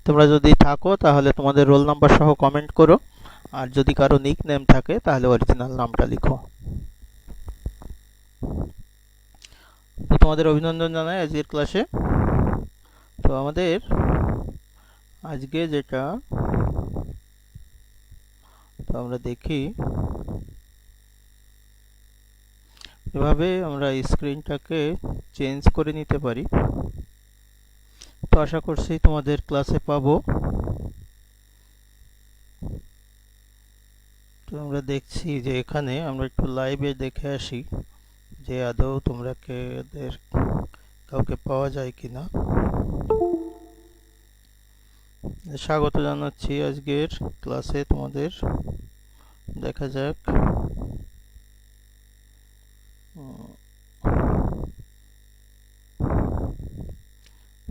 তোমরা যদি থাকো তাহলে তোমাদের রোল নাম্বার সহ কমেন্ট করো, আর যদি কারো নিক নেম থাকে তাহলে অরিজিনাল নামটা লিখো। তো তোমাদের অভিনন্দন জানাই আজকের ক্লাসে। তো আমাদের আজকে যেটা, তো আমরা দেখি এভাবে আমরা স্ক্রিনটাকে চেঞ্জ করে নিতে পারি। তো আশা করছি তোমাদের ক্লাসে পাবো। তো আমরা দেখছি যে এখানে আমরা একটু লাইভে দেখে আসি যে আদৌ তোমরা কাউকে পাওয়া যায় কিনা। স্বাগত জানাচ্ছি আজকের ক্লাসে তোমাদের। দেখা যাক।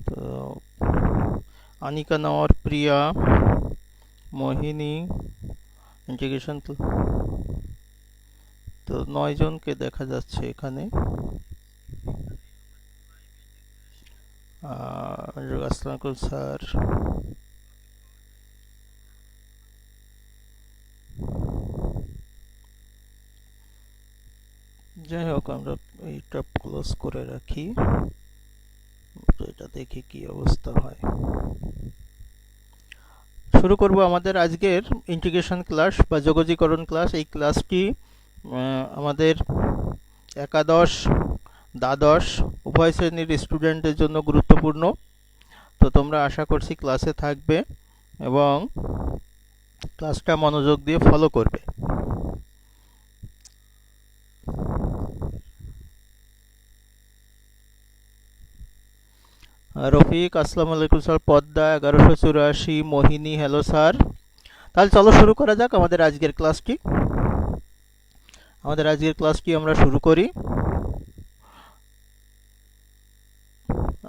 তো আনিকা নওয়ার, প্রিয়া, মোহিনী, ইন্টিগ্রেশন, তো 9 জনকে দেখা যাচ্ছে এখানে। আসসালামু স্যার, যাই হোক আমরা এইটা ক্লোজ করে রাখি, এটা দেখি কি অবস্থা হয়। শুরু করব আমাদের আজকের ইন্টিগ্রেশন ক্লাস বা যোগজীকরণ ক্লাস। এই ক্লাসটি আমাদের একাদশ, দ্বাদশ উভয় শ্রেণীর স্টুডেন্টদের জন্য গুরুত্বপূর্ণ। তো তোমরা আশা করছি ক্লাসে থাকবে এবং ক্লাসটা মনোযোগ দিয়ে ফলো করবে। রফিক, আসসালামু আলাইকুম স্যার। পদ্মা 1184, মোহিনী, হ্যালো স্যার। তাহলে চলো শুরু করা যাক আমাদের আজকের ক্লাসটি। আমরা শুরু করি।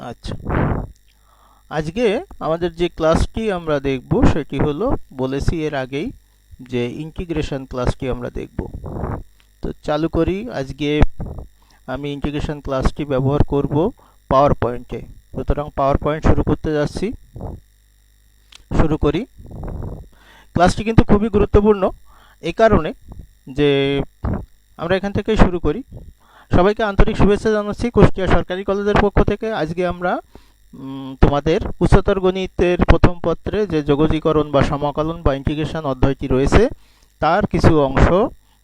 আচ্ছা, আজকে আমাদের যে ক্লাসটি আমরা দেখব সেটি হলো, বলেছি এর আগেই যে ইন্টিগ্রেশন ক্লাসটি আমরা দেখব। তো চালু করি। আজকে আমি ইন্টিগ্রেশন ক্লাসটি ব্যবহার করব পাওয়ার পয়েন্টে। সুতরাং পাওয়ার পয়েন্ট শুরু করতে যাচ্ছি। শুরু করি। ক্লাসটি কিন্তু খুবই গুরুত্বপূর্ণ এই কারণে যে আমরা এখান থেকেই শুরু করি। সবাইকে আন্তরিক শুভেচ্ছা জানাচ্ছি কুষ্টিয়া সরকারি কলেজের পক্ষ থেকে। আজকে আমরা তোমাদের উচ্চতর গণিতের প্রথম পত্রে যে যোগজীকরণ বা সমাকলন বা ইন্টিগ্রেশন অধ্যায়টি রয়েছে তার কিছু অংশ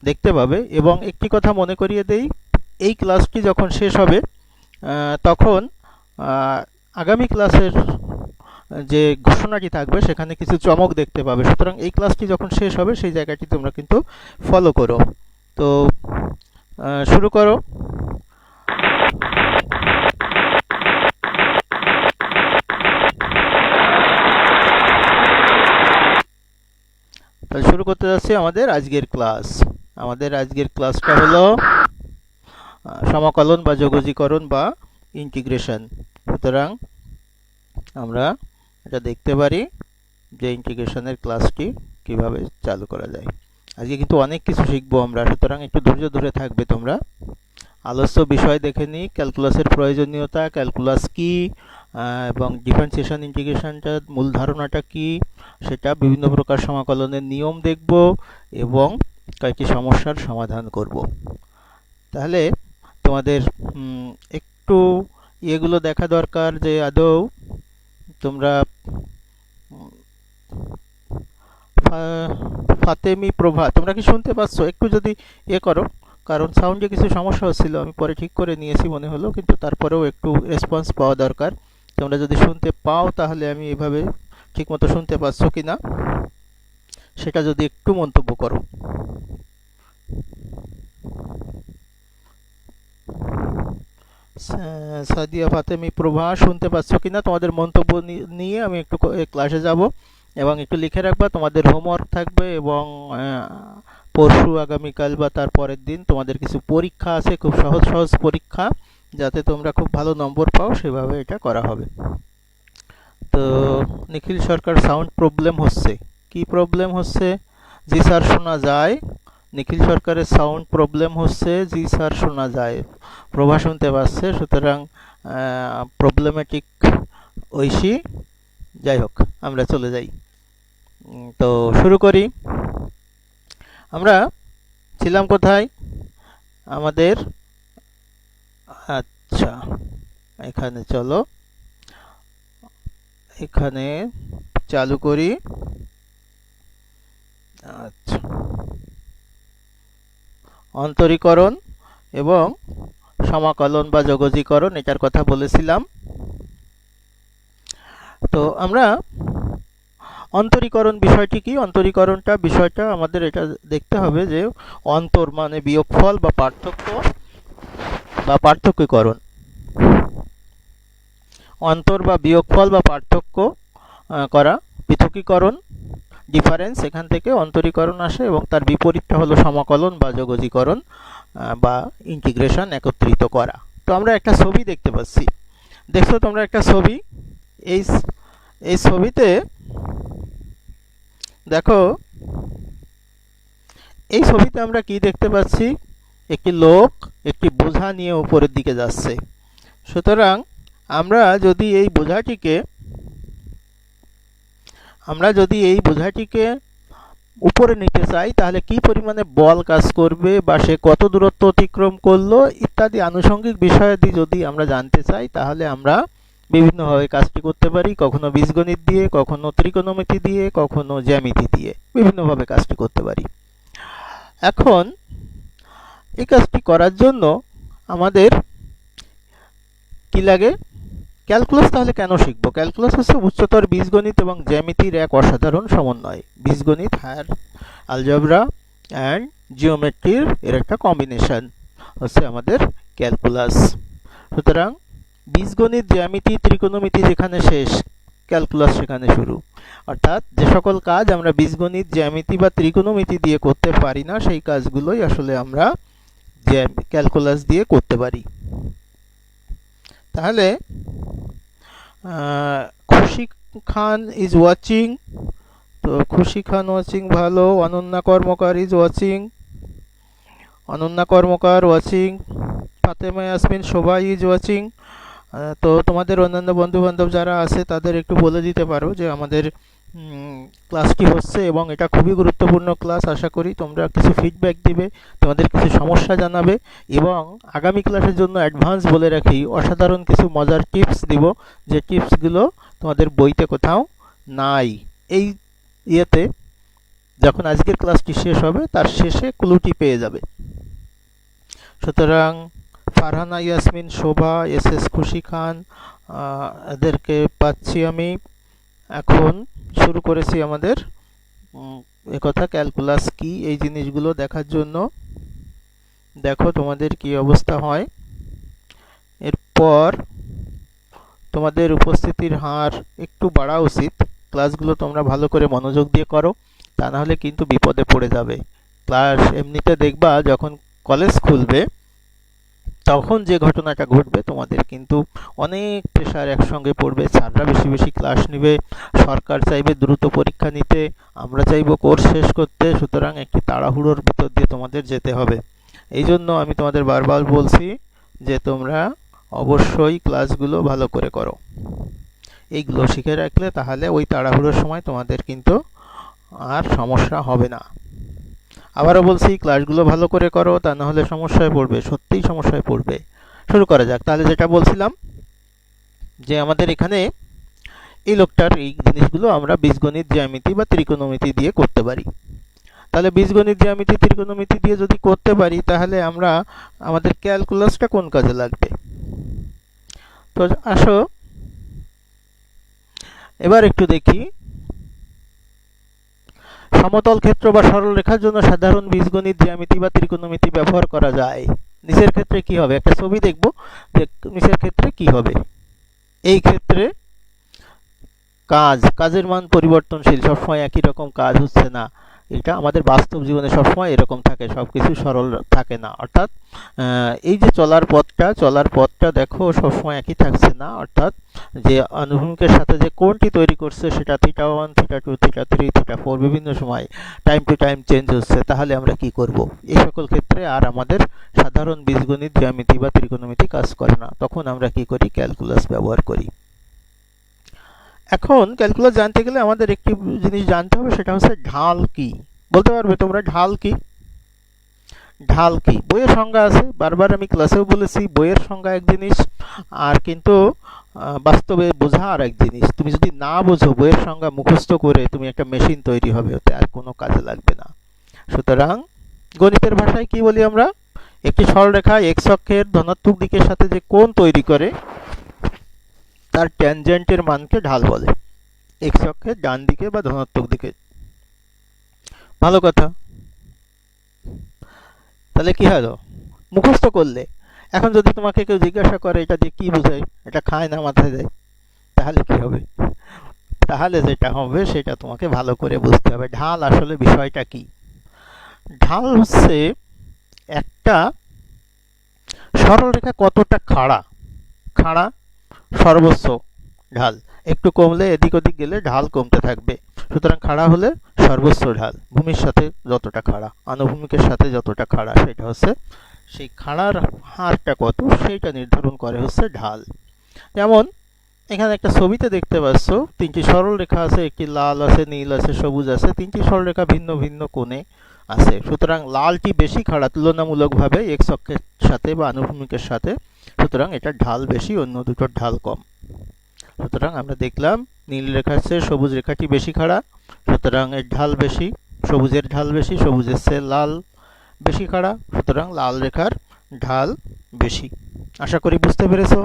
দেখতে পাবে। এবং একটি কথা মনে করিয়ে দেই, এই ক্লাসটি যখন শেষ হবে তখন আগামী ক্লাসের যে ঘোষণাটি থাকবে সেখানে কিছু চমক দেখতে পাবে। সুতরাং এই ক্লাসটি যখন শেষ হবে সেই জায়গাটি তোমরা কিন্তু ফলো করো। তো শুরু করো। তাহলে শুরু করতে যাচ্ছি আমাদের আজকের ক্লাস। আমাদের আজকের ক্লাসটা হলো সমাকলন বা যোগজীকরণ বা ইন্টিগ্রেশন। সুতরাং আমরা এটা দেখতে পারি যে ইন্টিগ্রেশনের ক্লাসটি কিভাবে চালু করা যায়। আজকে কিন্তু অনেক কিছু শিখবো আমরা, সুতরাং একটু ধৈর্য ধরে থাকবে তোমরা। আলোচ্য বিষয় দেখে নিই, ক্যালকুলাসের প্রয়োজনীয়তা, ক্যালকুলাস কি এবং ডিফারেন্সিয়েশন ইন্টিগ্রেশনটার মূল ধারণাটা কি, সেটা বিভিন্ন প্রকার সমাকলনের নিয়ম দেখব এবং কয়েকটি সমস্যার সমাধান করব। তাহলে তোমাদের একটু এগুলো দেখা দরকার যে আদৌ তোমরা ফাতেমি প্রভা, তোমরা কি শুনতে পাচ্ছ? একটু যদি করো, কারণ সাউন্ডে কিছু সমস্যা হচ্ছিল, আমি পরে ঠিক করে নিয়েছি মনে হলো, কিন্তু তারপরেও একটু রেসপন্স পাওয়া দরকার। তোমরা যদি শুনতে পাও তাহলে আমি এভাবে ঠিকমতো শুনতে পাচ্ছ কিনা সেটা যদি একটু মন্তব্য করো। সাদিয়া ফাতেমি প্রভা, শুনতে পাচ্ছ কিনা? তোমাদের মন্তব্য নিয়ে আমি একটু ক্লাসে যাব এবং একটু লিখে রাখবা। তোমাদের হোমওয়ার্ক থাকবে এবং পরশু, আগামীকাল বা তার পরের দিন তোমাদের কিছু পরীক্ষা আছে, খুব সহজ সহজ পরীক্ষা, যাতে তোমরা খুব ভালো নম্বর পাও সেভাবে এটা করা হবে। তো নিখিল সরকার, সাউন্ড প্রবলেম হচ্ছে। কি প্রবলেম হচ্ছে? জি স্যার শোনা যায়। নিখিল সরকারের সাউন্ড প্রবলেম হচ্ছে, জি স্যার শোনা যায়। প্রভা শুনতে পাচ্ছে, সুতরাং প্রবলেমেটিক ঐশী। যাই হোক, আমরা চলে যাই। তো শুরু করি। আমরা ছিলাম কোথায়? আমাদের আচ্ছা, এখানে চলো, এখানে চালু করি। আচ্ছা, অন্তরীকরণ এবং সমাকলন বা যোগজীকরণ এটার কথা বলেছিলাম। তো আমরা অন্তরীকরণ বিষয়টি কি? অন্তরীকরণটা বিষয়টা আমাদের এটা দেখতে হবে যে অন্তর মানে বিয়োগফল বা পার্থক্য বা পার্থক্যকরণ। অন্তর বা বিয়োগফল বা পার্থক্য করা, পৃথকীকরণ, ডিফারেন্স, এখান থেকে অন্তরীকরণ আসে এবং তার বিপরীতটা হলো সমাকলন বা যোগজীকরণ বা ইন্টিগ্রেশন, একত্রিত করা। তো আমরা একটা ছবি দেখতে পাচ্ছি, দেখছো তোমরা একটা ছবি। এই এই ছবিতে দেখো, এই ছবিতে আমরা কি দেখতে পাচ্ছি? একটি লোক একটি বোঝা নিয়ে উপরের দিকে যাচ্ছে। সুতরাং আমরা যদি এই বোঝাটিকে উপরে নিতে চাই তাহলে কি পরিমাণে বল কাজ করবে বা সে কত দূরত্ব অতিক্রম করলো ইত্যাদি আনুষঙ্গিক বিষয়াদি যদি আমরা জানতে চাই তাহলে আমরা বিভিন্নভাবে কাজটি করতে পারি। কখনো বীজগণিত দিয়ে, কখনো ত্রিকোণমিতি দিয়ে, কখনো জ্যামিতি দিয়ে বিভিন্নভাবে কাজটি করতে পারি। এখন এই কাজটি করার জন্য আমাদের কি লাগে? ক্যালকুলাস। তাহলে কেন শিখব? ক্যালকুলাস হচ্ছে উচ্চতর বীজগণিত এবং জ্যামিতির এক অসাধারণ সমন্বয়। বীজগণিত, হায়ার আলজেব্রা অ্যান্ড জিওমেট্রির এর একটা কম্বিনেশন হচ্ছে আমাদের ক্যালকুলাস। সুতরাং বীজগণিত, জ্যামিতি, ত্রিকোণমিতি যেখানে শেষ, ক্যালকুলাস সেখানে শুরু। অর্থাৎ যে সকল কাজ আমরা বীজগণিত, জ্যামিতি বা ত্রিকোণমিতি দিয়ে করতে পারি না সেই কাজগুলোই আসলে আমরা ক্যালকুলাস দিয়ে করতে পারি। তাহলে খুশি খান ইজ ওয়াচিং, তো খুশি খান ওয়াচিং ভালো। Ananya Karmakar is watching, Ananya Karmakar watching. Fatema Yasmin Shova is watching. তো তোমাদের অন্যান্য বন্ধু বান্ধব যারা আছে তাদের একটু বলে দিতে পারো যে আমাদের ক্লাসটি হচ্ছে এবং এটা খুবই গুরুত্বপূর্ণ ক্লাস। আশা করি তোমরা কিছু ফিডব্যাক দিবে, তোমাদের কিছু সমস্যা জানাবে এবং আগামী ক্লাসের জন্য অ্যাডভান্স বলে রাখি অসাধারণ কিছু মজার টিপস দিব, যে টিপসগুলো তোমাদের বইতে কোথাও নাই। এই ইয়েতে যখন আজকের ক্লাসটি শেষ হবে তার শেষে ক্লুটি পেয়ে যাবে। সুতরাং ফারহানা ইয়াসমিন শোভা, এস খুশি খান, এদেরকে পাচ্ছি আমি। এখন শুরু করেছি আমাদের একথা ক্যালকুলাস কি এই জিনিসগুলো দেখার জন্য। দেখো তোমাদের কি অবস্থা হয়। এরপর তোমাদের উপস্থিতির হার একটু বাড়া উচিত। ক্লাসগুলো তোমরা ভালো করে মনোযোগ দিয়ে করো, তা না হলে কিন্তু বিপদে পড়ে যাবে। ক্লাস এমনিতে দেখবা যখন কলেজ খুলবে তখন যে ঘটনাটা ঘটবে, তোমাদের কিন্তু অনেক প্রেশার একসঙ্গে পড়বে। স্যাররা বেশি বেশি ক্লাস নেবে, সরকার চাইবে দ্রুত পরীক্ষা নিতে, আমরা চাইবো কোর্স শেষ করতে। সুতরাং একটি তাড়াহুড়োর ভিতর দিয়ে তোমাদের যেতে হবে। এই জন্য আমি তোমাদের বারবার বলছি যে তোমরা অবশ্যই ক্লাসগুলো ভালো করে করো। এইগুলো শিখে রাখলে তাহলে ওই তাড়াহুড়োর সময় তোমাদের কিন্তু আর সমস্যা হবে না। আবারও বলছি, ক্লাসগুলো ভালো করে করো, তা না হলে সমস্যায় পড়বে, সত্যিই সমস্যায় পড়বে। শুরু করা যাক। তাহলে যেটা বলছিলাম যে আমাদের এখানে এই লোকটার এই জিনিসগুলো আমরা বীজগণিত, জ্যামিতি বা ত্রিকোণমিতি দিয়ে করতে পারি। তাহলে বীজগণিত, জ্যামিতি, ত্রিকোণমিতি দিয়ে যদি করতে পারি তাহলে আমরা আমাদের ক্যালকুলাসটা কোন কাজে লাগবে? তো আসো এবার একটু দেখি। সমতল ক্ষেত্র বা সরল রেখার জন্য সাধারণ বীজগণিত, জ্যামিতি বা ত্রিকোণমিতি ব্যবহার করা যায়। নিচের ক্ষেত্রে কি হবে? একটা ছবি দেখব যে নিচের ক্ষেত্রে কি হবে। এই ক্ষেত্রে কাজের মান পরিবর্তনশীল, সবসময় একই রকম কাজ হচ্ছে না। এটা আমাদের বাস্তব জীবনে সবসময় এরকম থাকে, সবকিছু সরল থাকে না। অর্থাৎ এই যে চলার পথটা দেখো সবসময় একই থাকছে না। অর্থাৎ যে অনুভূমিকের সাথে যে কোণটি তৈরি করছে সেটা θ1, θ2, θ3, θ4 বিভিন্ন সময় টাইম টু টাইম চেঞ্জ হচ্ছে। তাহলে আমরা কি করব? এই সকল ক্ষেত্রে আর আমাদের সাধারণ বীজগণিত, জ্যামিতি বা ত্রিকোণমিতি কাজ করে না। তখন আমরা কি করি? ক্যালকুলাস ব্যবহার করি। এখন ক্যালকুলাস জানতে গেলে আমাদের একটি জিনিস জানতে হবে, সেটা হচ্ছে ঢাল কি। বলতে পারবে তোমরা ঢাল কি? ঢাল কি? বইয়ের সংজ্ঞা আছে, বারবার আমি ক্লাসেও বলেছি, বইয়ের সংজ্ঞা এক জিনিস, আর কিন্তু বাস্তবে বোঝা আর এক জিনিস। তুমি যদি না বোঝো, বইয়ের সংজ্ঞা মুখস্থ করে তুমি একটা মেশিন তৈরি হবে, ওতে আর কোনো কাজে লাগবে না। সুতরাং গণিতের ভাষায় কি বলি আমরা? একটি সরলরেখা এক্স অক্ষের ধনাত্মক দিকের সাথে যে কোণ তৈরি করে তার ট্যানজেন্টের মানকে ঢাল বলে, এক্স অক্ষের ডান দিকে বা ধনাত্মক দিকে। ভালো কথা। তাহলে কি হলো? মুখস্থ করলে। এখন যদি তোমাকে কেউ জিজ্ঞাসা করে এটা দিয়ে কি বোঝায়, এটা খায় না মাথায় দেয়, তাহলে কি হবে? তাহলে যেটা হবে সেটা তোমাকে ভালো করে বুঝতে হবে। ঢাল আসলে বিষয়টা কি? ঢাল হচ্ছে একটা সরলরেখা কতটা খাড়া, খাড়া সর্বোচ্চ ঢাল। একটু কমলে এদিক ওদিক গেলে ঢাল কমতে থাকবে। সুতরাং খাড়া হলে সর্বোচ্চ ঢাল, ভূমির সাথে যতটা খাড়া, আনুভূমিকের সাথে যতটা খাড়া, সেটা হচ্ছে সেই খাড়ার হারটা কত সেইটা নির্ধারণ করে হচ্ছে ঢাল। যেমন এখানে একটা ছবিতে দেখতে পাচ্ছ তিনটি সরল রেখা আছে, একটি লাল আছে, নীল আছে, সবুজ আছে। তিনটি সরল রেখা ভিন্ন ভিন্ন কোণে আছে। সুতরাং লালটি বেশি খাড়া তুলনামূলকভাবে এক্স অক্ষের সাথে বা আনুভূমিকের সাথে। সুতরাং এটা ঢাল বেশি, অন্য দুটোর ঢাল কম। সুতরাং আমরা দেখলাম নীল রেখার চেয়ে সবুজ রেখাটি বেশি খাড়া, সুতরাং এর ঢাল বেশি। সবুজের ঢাল বেশি, সবুজের চেয়ে লাল বেশি খাড়া, সুতরাং লাল রেখার ঢাল বেশি। আশা করি বুঝতে পেরেছো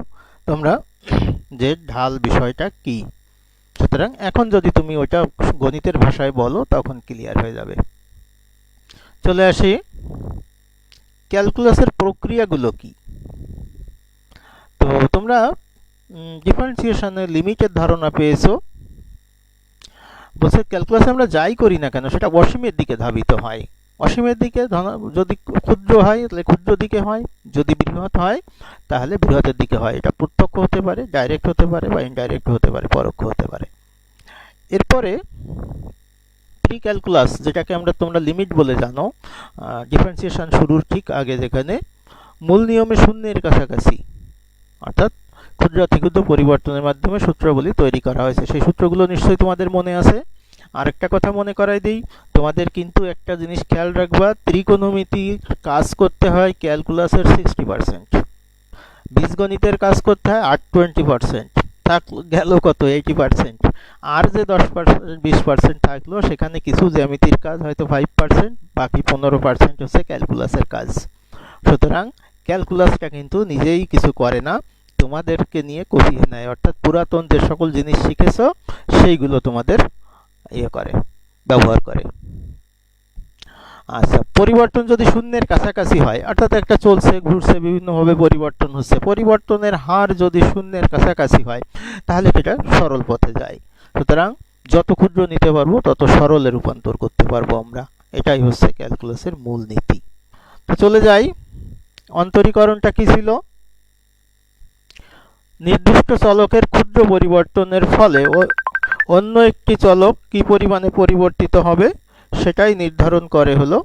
তোমরা যে ঢাল বিষয়টা কি। সুতরাং এখন যদি তুমি ওটা গণিতের ভাষায় বলো তখন ক্লিয়ার হয়ে যাবে। চলে আসি ক্যালকুলাসের প্রক্রিয়াগুলো কি। তো তোমরা ডিফারেন্সিয়েশনের লিমিটের ধারণা পেয়েছো। বলছে ক্যালকুলাসে আমরা যাই করি না কেন সেটা অসীমের দিকে ধাবিত হয়। অসীমের দিকে যদি ক্ষুদ্র হয় তাহলে ক্ষুদ্র দিকে হয়, যদি বৃহৎ হয় তাহলে বৃহতের দিকে হয়। এটা প্রত্যক্ষ হতে পারে, ডাইরেক্ট হতে পারে, বা ইনডাইরেক্ট হতে পারে, পরোক্ষ হতে পারে। এরপরে প্রি ক্যালকুলাস, যেটাকে তোমরা লিমিট বলে জানো, ডিফারেন্সিয়েশন শুরুর ঠিক আগে, যেখানে মূল নিয়মে শূন্যের কাছাকাছি, অর্থাৎ ক্ষুদ্রাতিক্ষুদ্র পরিবর্তনের মাধ্যমে সূত্রগুলি তৈরি করা হয়েছে। সেই সূত্রগুলো নিশ্চয়ই তোমাদের মনে আছে। আরেকটা কথা মনে করাই দিই, তোমাদের কিন্তু একটা জিনিস খেয়াল রাখবা, ত্রিকোণমিতির কাজ করতে হয় ক্যালকুলাসের 60%, বীজগণিতের কাজ করতে হয় 20%, থাক গেল কত 80%। আর যে 10% 20% থাকলো সেখানে কিছু জ্যামিতির কাজ, হয়তো 5%, বাকি 15% হচ্ছে ক্যালকুলাসের কাজ। সুতরাং ক্যালকুলাসটা কিন্তু নিজেই কিছু করে না, তোমাদেরকে নিয়ে করিয়ে নেয়। অর্থাৎ পুরাতন যে সকল জিনিস শিখেছ সেইগুলো তোমাদের ব্যবহার করে। আচ্ছা, পরিবর্তন যদি শূন্যের কাছাকাছি হয়, অর্থাৎ একটা চলছে, ঘুরছে, বিভিন্নভাবে পরিবর্তন হচ্ছে, পরিবর্তনের হার যদি শূন্যের কাছাকাছি হয় তাহলে সেটা সরল পথে যায়। সুতরাং যত ক্ষুদ্র নিতে পারবো তত সরলে রূপান্তর করতে পারবো আমরা। এটাই হচ্ছে ক্যালকুলাসের মূল নীতি। তো চলে যাই, অন্তরীকরণটা কি ছিল? নির্দিষ্ট চলকের ক্ষুদ্র পরিবর্তনের ফলে অন্য একটি চলক কি পরিমাণে পরিবর্তিত হবে সেটাই নির্ধারণ করে হলো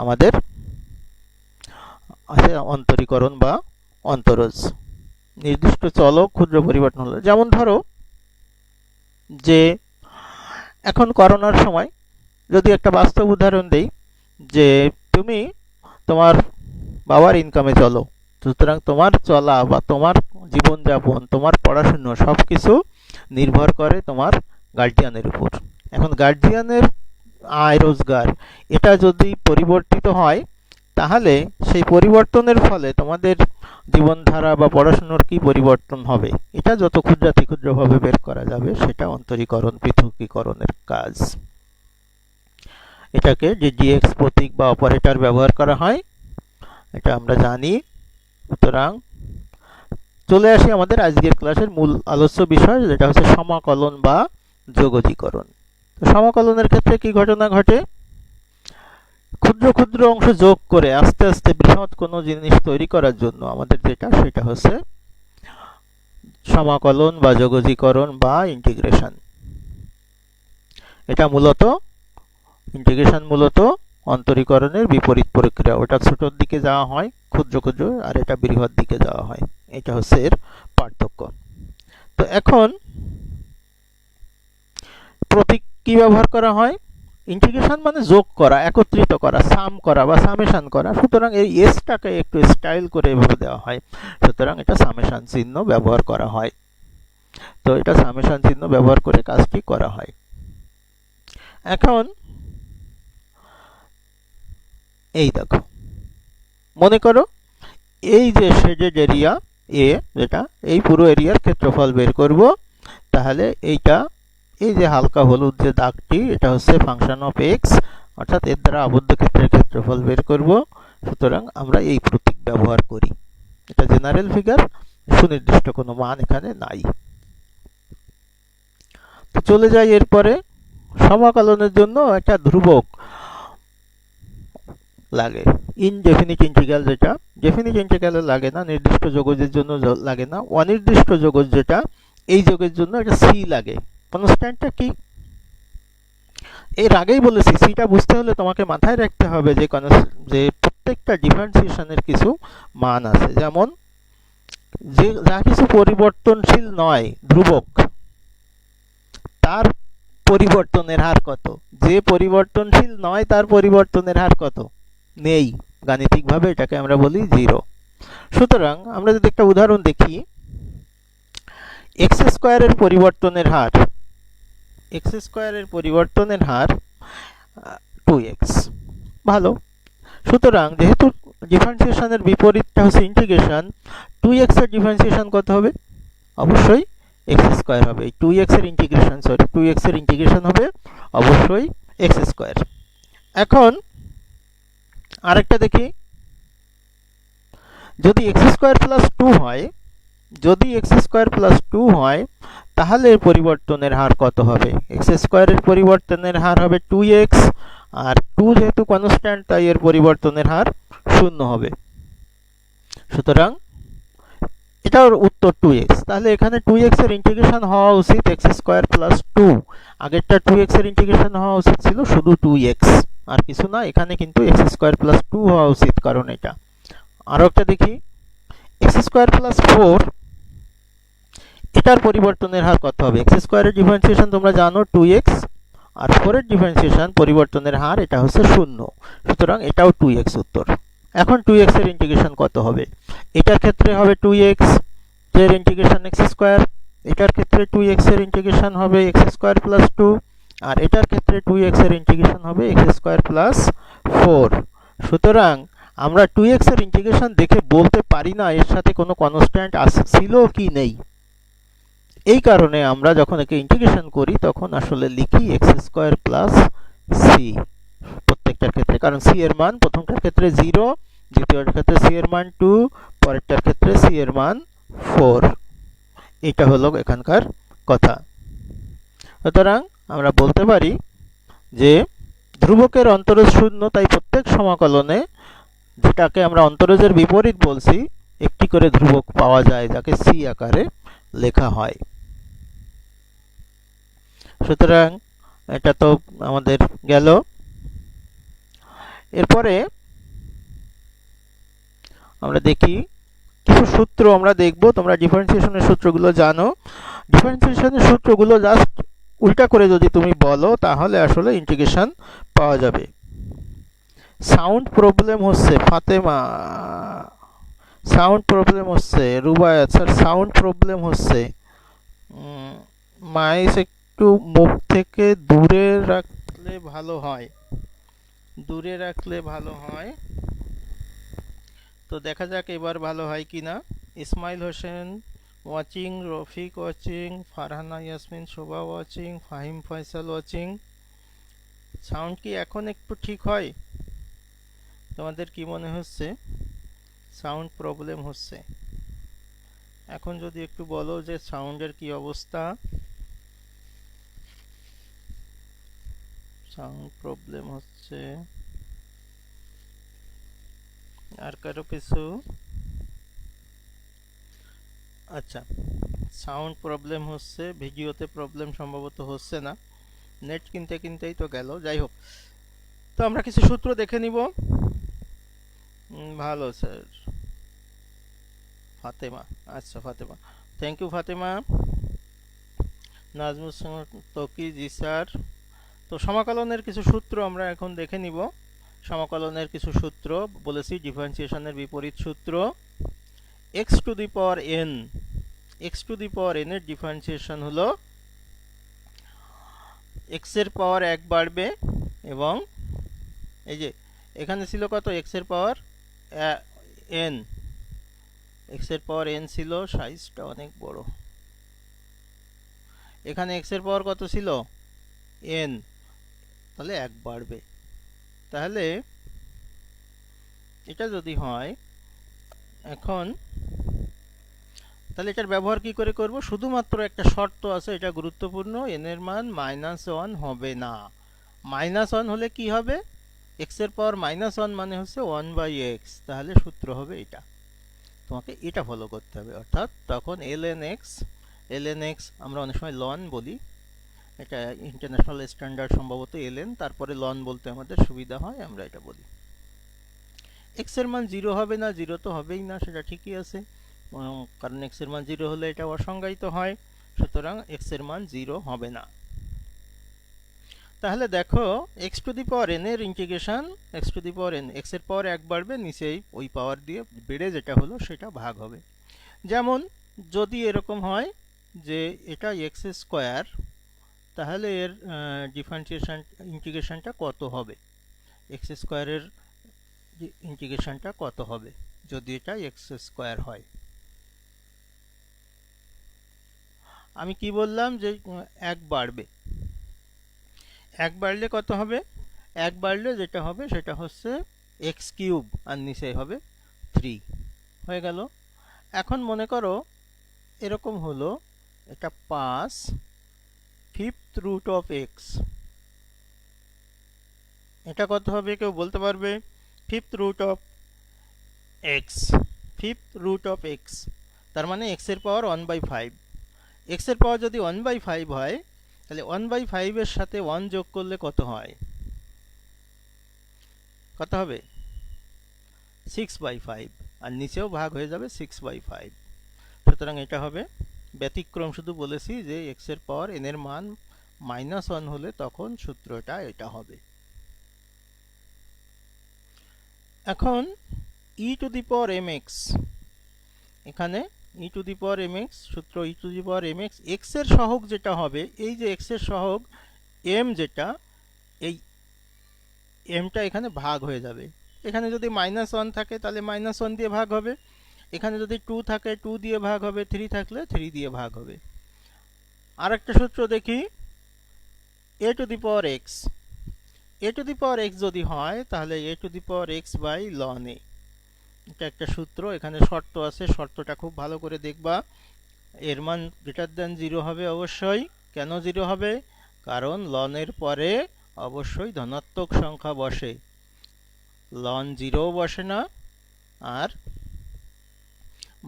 আমাদের অন্তরীকরণ বা অন্তরজ। নির্দিষ্ট চলক ক্ষুদ্র পরিবর্তন হলো, যেমন ধরো যে এখন করোনার সময় যদি একটা বাস্তব উদাহরণ দেই, যে তুমি তোমার বাবার ইনকামে চলো, সুতরাং তোমার চলা বা তোমার জীবনযাপন, তোমার পড়াশুনো সবকিছু নির্ভর করে তোমার গার্ডিয়ানের উপর। এখন গার্ডিয়ানের আয় রোজগার এটা যদি পরিবর্তিত হয় তাহলে সেই পরিবর্তনের ফলে তোমাদের জীবনধারা বা পড়াশোনার কি পরিবর্তন হবে, এটা যত ক্ষুদ্রাতি ক্ষুদ্রভাবে বের করা যাবে সেটা অন্তরীকরণ, পৃথকীকরণের কাজ। এটাকে যে ডিএক্স প্রতীক বা অপারেটর ব্যবহার করা হয় এটা আমরা জানি। সুতরাং চলে আসি আমাদের আজকের ক্লাসের মূল আলোচ্য বিষয়, যেটা হচ্ছে সমাকলন বা যোগজীকরণ। সমাকলনের ক্ষেত্রে কি ঘটনা ঘটে? ক্ষুদ্র ক্ষুদ্র অংশ যোগ করে আস্তে আস্তে বৃহৎ কোনো জিনিস তৈরি করার জন্য আমাদের সেটা হচ্ছে সমাকলন বা যোগজীকরণ বা ইন্টিগ্রেশন। এটা মূলত অন্তরীকরণের বিপরীত প্রক্রিয়া। ওটা ছোটর দিকে যাওয়া হয় ক্ষুদ্র ক্ষুদ্র, আর এটা বৃহৎ দিকে যাওয়া হয়। এটা হচ্ছে এর পার্থক্য। তো এখন প্রতীক কি ব্যবহার করা হয়? ইন্টিগ্রেশন মানে যোগ করা, একত্রিত করা, সাম করা বা সামেশন করা। সুতরাং এই এসটাকে একটু স্টাইল করে এভাবে দেওয়া হয়, সুতরাং এটা সামেশন চিহ্ন ব্যবহার করা হয়। তো এটা সামেশন চিহ্ন ব্যবহার করে কাজটি করা হয়। এখন এই দেখো, মনে করো এই যে শেডেড এরিয়া এ, যেটা এই পুরো এরিয়ার ক্ষেত্রফল বের করব, তাহলে এইটা এই যে হালকা হলুদ যে দাগটি, এটা হচ্ছে ফাংশন অফ এক্স, অর্থাৎ এর দ্বারা আবদ্ধ ক্ষেত্রের ক্ষেত্রফল বের করব। সুতরাং আমরা এই প্রতীক ব্যবহার করি। এটা জেনারেল ফিগার, সুনির্দিষ্ট কোনো মান এখানে নাই। তো চলে যাই এরপরে, সমাকলনের জন্য একটা ধ্রুবক লাগে, ইনডেফিনিট ইন্টিগ্রাল, যেটা ডেফিনিট ইন্টিগ্রালে লাগে না, নির্দিষ্ট যোগজের জন্য লাগে না, অনির্দিষ্ট যোগজ যেটা, এই যোগের জন্য এটা সি লাগে। কনস্ট্যান্টটা কি? এর আগেই বলেছি, সিটা বুঝতে হলে তোমাকে মাথায় রাখতে হবে যে প্রত্যেকটা ডিফারেন্সিয়েশনের কিছু মান আছে। যেমন যে যা কিছু পরিবর্তনশীল নয়, ধ্রুবক, তার পরিবর্তনের হার কত? যে পরিবর্তনশীল নয় তার পরিবর্তনের হার কত? নেই। গাণিতিকভাবে এটাকে আমরা বলি 0। সুতরাং আমরা যদি একটা উদাহরণ দেখি, এক্স স্কোয়ারের পরিবর্তনের হার, এক্স স্কোয়ারের পরিবর্তনের হার 2x। ভালো। সুতরাং যেহেতু ডিফারেন্সিয়েশনের বিপরীতটা হচ্ছে ইন্টিগ্রেশন, 2x এর ডিফারেন্সিয়েশন কত হবে? অবশ্যই এক্স স্কোয়ার হবে। 2x এর ইন্টিগ্রেশন, 2x এর ইন্টিগ্রেশন হবে অবশ্যই এক্স স্কোয়ার। এখন আরেকটা দেখি, যদি এক্স স্কোয়ার প্লাস 2 হয়, যদি এক্স স্কোয়ার প্লাস 2 হয়, তাহলে পরিবর্তনের হার কত হবে? এক্স স্কোয়ারের পরিবর্তনের হার হবে 2x, আর 2 যেহেতু কনস্ট্যান্ট, তাই এর পরিবর্তনের হার 0 হবে। সুতরাং এটার উত্তর 2x। তাহলে এখানে 2x এর ইন্টিগ্রেশন হওয়া উচিত এক্স স্কোয়ার প্লাস 2। আগেরটা 2x এর ইন্টিগ্রেশন হওয়া উচিত ছিল শুধু 2x, আর কিছু না। এখানে কিন্তু এক্স স্কোয়ার প্লাস 2 হওয়া উচিত, কারণ এটা। আরো একটা দেখি, এক্স স্কোয়ার প্লাস 4, এটার পরিবর্তনের হার কত হবে? এক্স স্কোয়ারের ডিফারেন্সিয়েশন তোমরা জানো 2x, আর 4 এর ডিফারেন্সিয়েশন পরিবর্তনের হার এটা হচ্ছে 0। সুতরাং এটাও 2x উত্তর। এখন 2x এর ইন্টিগ্রেশন কত হবে? এটার ক্ষেত্রে হবে 2x এর ইন্টিগ্রেশন x স্কোয়ার, এটার ক্ষেত্রে 2x এর ইন্টিগ্রেশন হবে x স্কোয়ার প্লাস 2, আর এটার ক্ষেত্রে 2x এর ইন্টিগ্রেশন হবে x স্কোয়ার প্লাস 4। সুতরাং আমরা 2x এর ইন্টিগ্রেশন দেখে বলতে পারি না এর সাথে কোনো কনস্ট্যান্ট ছিল কি নেই। এই কারণে আমরা যখন একে ইন্টিগ্রেশন করি তখন আসলে লিখি এক্স স্কোয়ার প্লাস সি প্রত্যেকটার ক্ষেত্রে, কারণ সি এর মান প্রথমটার ক্ষেত্রে 0, দ্বিতীয়টার ক্ষেত্রে সি এর মান 2, পরেরটার ক্ষেত্রে সি এর মান 4। এটা হলো এখানকার কথা। সুতরাং আমরা বলতে পারি যে ধ্রুবকের অন্তরজ 0, তাই প্রত্যেক সমাকলনে, যেটাকে আমরা অন্তরজের বিপরীত বলছি, একটি করে ধ্রুবক পাওয়া যায়, যাকে সি আকারে লেখা হয়। সুতরাং এটা তো আমাদের গেল। এরপরে আমরা দেখি কিছু সূত্র আমরা দেখব। তোমরা ডিফারেন্সিয়েশনের সূত্রগুলো জানো। ডিফারেন্সিয়েশনের সূত্রগুলো জাস্ট উল্টা করে যদি তুমি বলো, তাহলে আসলে ইন্টিগ্রেশন পাওয়া যাবে। সাউন্ড প্রবলেম হচ্ছে ফাতেমা, সাউন্ড প্রবলেম হচ্ছে রুবায়াত স্যার, সাউন্ড প্রবলেম হচ্ছে। মাইস একটু মুখ থেকে দূরে রাখলে ভালো হয়, দূরে রাখলে ভালো হয়। তো দেখা যাক এবার ভালো হয় কিনা। Ismail Hossain watching, Rafiq watching, Farhana Yasmin Shova watching, Fahim Faisal watching. Sound কি এখন একটু ঠিক হয়? তোমাদের কি মনে হচ্ছে সাউন্ড প্রবলেম হচ্ছে? এখন যদি একটু বলো যে সাউন্ডের কি অবস্থা। সাউন্ড প্রবলেম হচ্ছে, আর কারো কিছু? আচ্ছা, সাউন্ড প্রবলেম হচ্ছে, ভিডিওতে প্রবলেম সম্ভবত হচ্ছে না, নেট কিনতে কিনতেই তো গেল। যাই হোক, তো আমরা কিছু সূত্র দেখে নিব। ভালো স্যার, ফাতেমা। আচ্ছা ফাতেমা, থ্যাংক ইউ ফাতেমা। নাজমুল ইসলাম তকি, জি স্যার। তো সমাকলনের কিছু সূত্র আমরা এখন দেখে নিব। সমাকলনের কিছু সূত্র বলেছি, ডিফারেন্সিয়েশনের বিপরীত সূত্র। X two the power N, x two the power N এর ডিফারেন্সিয়েশন হলো এক্স এর পাওয়ার 1 বাড়বে এবং এই যে এখানে ছিল কত, এক্স এর পাওয়ার এন, এক্স এর পাওয়ার এন ছিল, সাইজটা অনেক বড়। এখানে এক্স এর পাওয়ার কত ছিল, এন, তাহলে 1 বাড়বে। তাহলে এটা যদি হয় এখন, তাহলে এটার ব্যবহার কি করে করব, শুধুমাত্র একটা শর্ত আছে, এটা গুরুত্বপূর্ণ, এন এর মান -1 হবে না। -1 হলে কি হবে, এক্স এর পাওয়ার -1 মানে হচ্ছে 1/x, তাহলে সূত্র হবে এটা। তোমাকে এটা ফলো করতে হবে, অর্থাৎ তখন ln x আমরা অনেক সময় লন বলি, এটা ইন্টারন্যাশনাল স্ট্যান্ডার্ড সম্ভবত ln, তারপরে লন বলতে আমাদের সুবিধা হয়, আমরা এটা বলি। x এর মান 0 হবে না, 0 তো হবেই না, সেটা ঠিকই আছে, কারণ x এর মান 0 হলে এটা অসংজ্ঞায়িত হয়, সুতরাং x এর মান 0 হবে না। তাহলে দেখো x two the power n এর integration, x two the power n, x এর পাওয়ার 1 বাড়বে, নিচেই ওই পাওয়ার দিয়ে বেড়ে যেটা হলো সেটা ভাগ হবে। যেমন যদি এরকম হয় যে এটা x স্কয়ার, তাহলে এর ডিফারেন্সিয়েশন ইন্টিগ্রেশনটা কত হবে, x স্কয়ারের ইন্টিগ্রেশনটা কত হবে যদি এটা x স্কয়ার হয়। আমি কি বললাম যে 1 বাড়বে, 1 বাড়লে কত হবে, 1 বাড়লে যেটা হবে সেটা হচ্ছে x কিউব, আর নিচে হবে 3, হয়ে গেল। এখন মনে করো এরকম হলো, এটা 5 ফিফথ রুট অফ x, এটা কত হবে কেউ বলতে পারবে, fifth root of x, fifth root of x, তার মানে x এর পাওয়ার 1/5, x এর পাওয়ার যদি 1/5 হয়, তাহলে 1/5 এর সাথে 1 যোগ করলে কত হয়, কত হবে, 6/5, আর নিচেও ভাগ হয়ে যাবে 6/5, সুতরাং এটা হবে ব্যতিক্রম, শুধু বলেছি যে x এর পাওয়ার n এর মান -1 হলে তখন সূত্রটা এটা হবে। এখন e two the power mx, এখানে e two the power mx, সূত্র e two the power mx, x এর সহগ যেটা হবে, এই যে x এর সহগ m যেটা, এই mটা এখানে ভাগ হয়ে যাবে। এখানে যদি -1 থাকে তাহলে -1 দিয়ে ভাগ হবে, এখানে যদি 2 থাকে 2 দিয়ে ভাগ হবে, 3 থাকলে 3 দিয়ে ভাগ হবে। আরেকটা সূত্র দেখি, a to the power x, a to the power x যদি হয় তাহলে a to the power x by ln a, এটা একটা সূত্র, এখানে শর্ত আছে, শর্তটা খুব ভালো করে দেখবা। এর মান গ্রেটার দ্যান 0 হবে অবশ্যই, কেন 0 হবে, কারণ ln এর পরে অবশ্যই ধনাত্মক সংখ্যা বসে, ln 0 বসে না আর